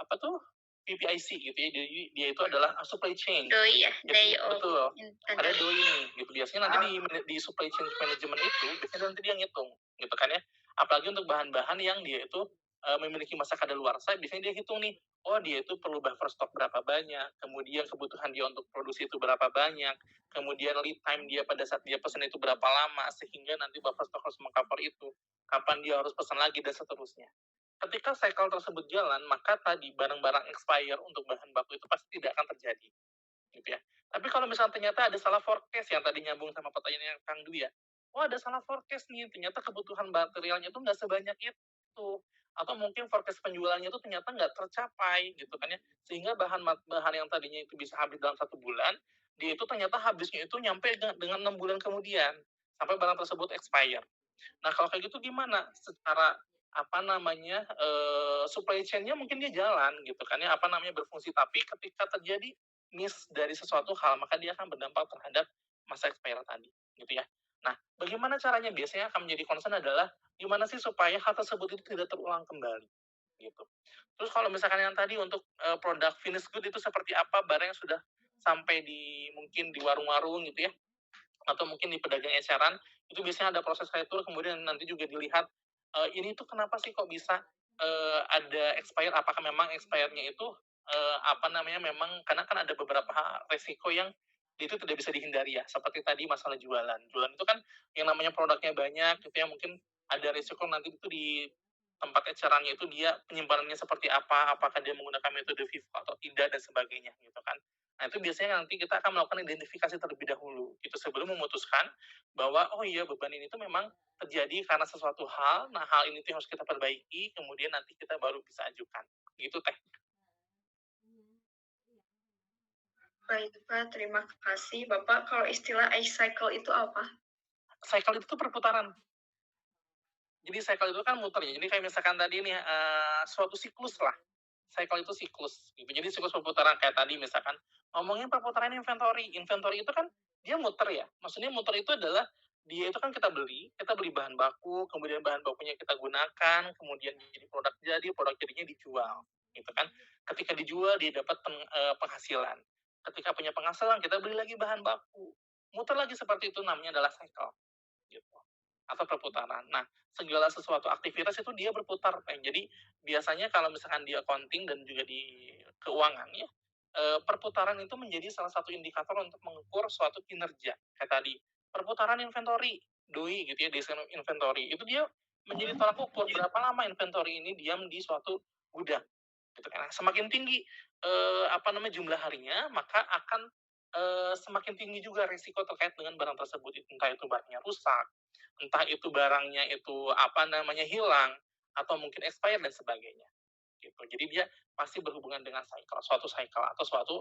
apa tuh, PPIC gitu ya, jadi dia itu adalah supply chain. DOI ya, Day of Betul, ada Inventory. DOI nih gitu, biasanya nanti di supply chain management itu biasanya nanti dia ngitung gitu kan ya, apalagi untuk bahan-bahan yang dia itu memiliki masa kadaluarsa, biasanya dia hitung nih, oh dia itu perlu buffer stok berapa banyak, kemudian kebutuhan dia untuk produksi itu berapa banyak, kemudian lead time dia pada saat dia pesan itu berapa lama, sehingga nanti buffer stok harus meng-cover itu, kapan dia harus pesan lagi, dan seterusnya. Ketika cycle tersebut jalan, maka tadi barang-barang expire untuk bahan baku itu pasti tidak akan terjadi gitu ya. Tapi kalau misalnya ternyata ada salah forecast, yang tadi nyambung sama pertanyaan yang Kang Dwi ya, oh ada salah forecast nih, ternyata kebutuhan materialnya itu nggak sebanyak itu, atau mungkin forecast penjualannya itu ternyata nggak tercapai gitu kan ya, sehingga bahan yang tadinya itu bisa habis dalam 1 bulan, dia itu ternyata habisnya itu nyampe dengan 6 bulan kemudian, sampai barang tersebut expire. Nah, kalau kayak gitu gimana? Secara apa namanya, supply chain-nya mungkin dia jalan gitu kan ya, apa namanya, berfungsi, tapi ketika terjadi miss dari sesuatu hal, maka dia akan berdampak terhadap masa expired tadi, gitu ya. Nah, bagaimana caranya? Biasanya akan menjadi concern adalah gimana sih supaya hal tersebut itu tidak terulang kembali, gitu. Terus kalau misalkan yang tadi untuk, produk finished good itu seperti apa, barang yang sudah sampai mungkin di warung-warung gitu ya, atau mungkin di pedagang eceran, itu biasanya ada proses retur, kemudian nanti juga dilihat, ini tuh kenapa sih kok bisa ada expire, apakah memang expire-nya itu apa namanya, memang karena kan ada beberapa resiko yang itu tidak bisa dihindari ya, seperti tadi masalah jualan. Jualan itu kan yang namanya produknya banyak gitu ya, mungkin ada resiko nanti itu tempat ecerannya itu dia penyimpanannya seperti apa, apakah dia menggunakan metode FIFO atau tidak dan sebagainya gitu kan. Nah, itu biasanya nanti kita akan melakukan identifikasi terlebih dahulu gitu sebelum memutuskan bahwa oh iya beban ini tuh memang terjadi karena sesuatu hal. Nah, hal ini tuh harus kita perbaiki, kemudian nanti kita baru bisa ajukan. Gitu Teh. Baik, Pak. Terima kasih. Bapak, kalau istilah ice-cycle itu apa? Cycle itu tuh perputaran. Jadi cycle itu kan muter ya. Jadi kayak misalkan tadi nih suatu siklus lah. Cycle itu siklus gitu. Jadi siklus perputaran kayak tadi misalkan ngomongin perputaran inventory. Inventory itu kan dia muter ya. Maksudnya muter itu adalah dia itu kan kita beli bahan baku, kemudian bahan bakunya kita gunakan, kemudian jadi produk jadinya dijual, gitu kan. Ketika dijual dia dapat penghasilan. Ketika punya penghasilan kita beli lagi bahan baku. Muter lagi seperti itu namanya adalah cycle gitu. Atau perputaran. Nah, segala sesuatu aktivitas itu dia berputar. Jadi biasanya kalau misalkan di accounting dan juga di keuangan ya, perputaran itu menjadi salah satu indikator untuk mengukur suatu kinerja. Kayak tadi, perputaran inventory, DOI gitu ya, desain inventory. Itu dia menjadi tolak ukur berapa lama inventory ini diam di suatu gudang. Gitu kan. Semakin tinggi jumlah harinya, maka akan semakin tinggi juga risiko terkait dengan barang tersebut. Entah itu barangnya rusak, entah itu barangnya itu hilang, atau mungkin expired dan sebagainya. Gitu. Jadi dia pasti berhubungan dengan suatu cycle atau suatu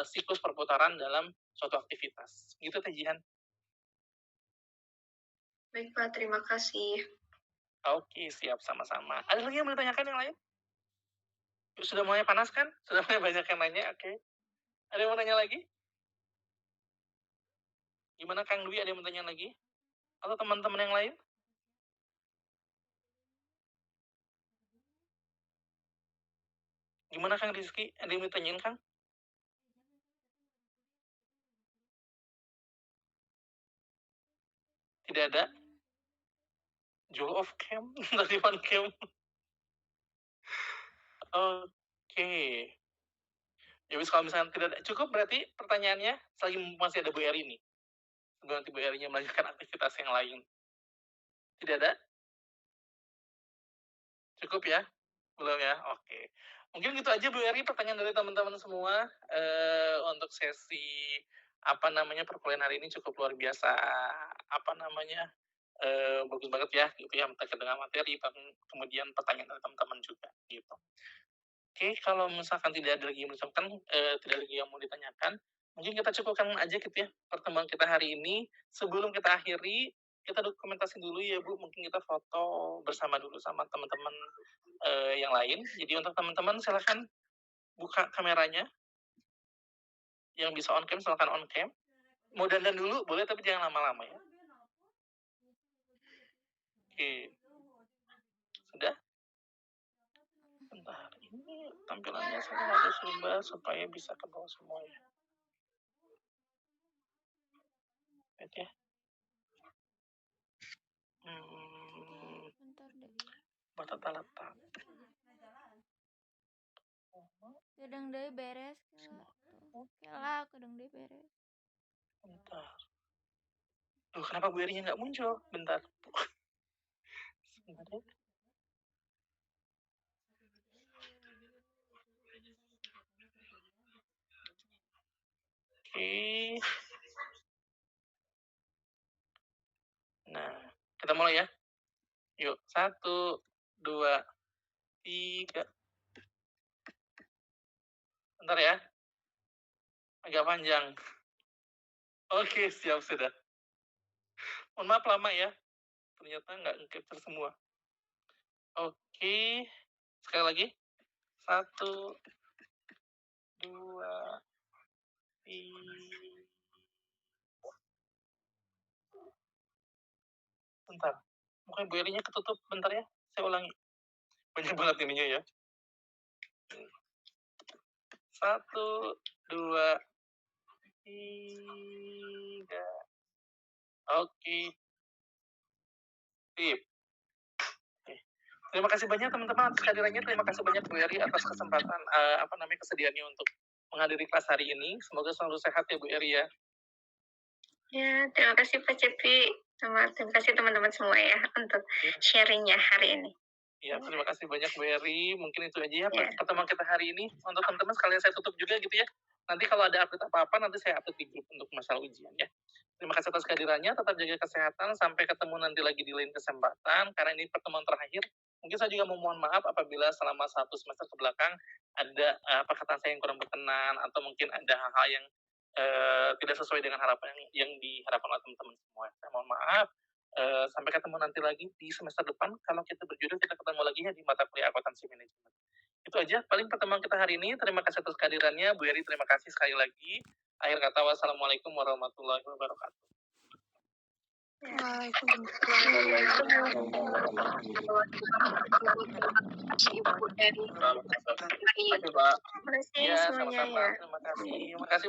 siklus perputaran dalam suatu aktivitas. Gitu Teh Jihan. Baik, Pak. Terima kasih. Oke, siap sama-sama. Ada lagi yang mau ditanyakan yang lain? Sudah mulai panas kan? Sudah mulai banyak yang nanya, oke. Ada yang mau nanya lagi? Gimana Kang Dwi, ada yang mau tanya lagi? Atau teman-teman yang lain? Gimana Kang Rizky? Ada yang mau ditanyain Kang? Tidak ada? Jewel of Camp? Tadi One Camp? Oke. Ya wis kalau misalnya tidak ada, cukup berarti pertanyaannya selagi masih ada Bu Eri nih. Sebelum nanti Bu Erinya melanjutkan aktivitas yang lain. Tidak ada? Cukup ya? Belum ya? Oke. Mungkin gitu aja Bu Eri pertanyaan dari teman-teman semua untuk sesi perkuliahan hari ini cukup luar biasa bagus banget ya gitu ya terkait dengan materi dan kemudian pertanyaan dari teman-teman juga gitu. Oke, kalau misalkan tidak ada lagi yang tidak ada lagi yang mau ditanyakan, mungkin kita cukupkan aja gitu ya pertemuan kita hari ini. Sebelum kita akhiri, kita dokumentasi dulu ya Bu, mungkin kita foto bersama dulu sama teman-teman yang lain. Jadi untuk teman-teman silakan buka kameranya. Yang bisa on cam silakan on cam. Mau dandan dulu boleh tapi jangan lama-lama ya. Oke. Sudah? Bentar, ini tampilannya saya harus rubah supaya bisa ke bawah semua ya. Lihat ya. Bentar deh. Batata letak. Kadang deh beres lah, kadang deh beres. Bentar. Loh, kenapa Bu Erinya nggak muncul? Bentar. Sebentar ya. Oke. Nah, kita mulai ya. Yuk, 1, 2, 3. Bentar ya. Agak panjang. Oke, siap sudah. Mohon maaf lama ya. Ternyata nggak nge-capture semua. Oke. Sekali lagi. 1, 2, 3. Bentar. Mungkin Bu Erinya ketutup. Bentar ya. Saya ulangi. Banyak banget ininya ya. 1, 2, 3. Oke. Sip. Oke. Terima kasih banyak teman-teman atas kehadirannya. Terima kasih banyak Bu Eri atas kesempatan kesediaannya untuk menghadiri kelas hari ini. Semoga selalu sehat ya Bu Eri ya. Ya, terima kasih Pak Cepi. Terima kasih teman-teman semua ya untuk sharingnya hari ini. Ya, terima kasih banyak Bu Eri. Mungkin itu aja ya Iya. pertemuan kita hari ini. Untuk teman-teman sekalian saya tutup juga gitu ya. Nanti kalau ada update apa-apa nanti saya update di grup untuk masalah ujian ya. Terima kasih atas kehadirannya, tetap jaga kesehatan, sampai ketemu nanti lagi di lain kesempatan, karena ini pertemuan terakhir. Mungkin saya juga mohon maaf apabila selama 1 semester ke belakang ada perkataan saya yang kurang berkenan, atau mungkin ada hal-hal yang tidak sesuai dengan harapan yang diharapkan oleh teman-teman semua. Saya mohon maaf. Sampai ketemu nanti lagi di semester depan. Kalau kita berjodoh, kita ketemu lagi ya di mata kuliah akuntansi manajemen. Itu aja paling pertemuan kita hari ini. Terima kasih atas kehadirannya. Bu Eri, terima kasih sekali lagi. Akhir kata, wassalamualaikum warahmatullahi wabarakatuh. Ibu dari Terima kasih, Pak. Terima kasih Ya, semuanya sama-sama. ya. Terima kasih. Terima kasih,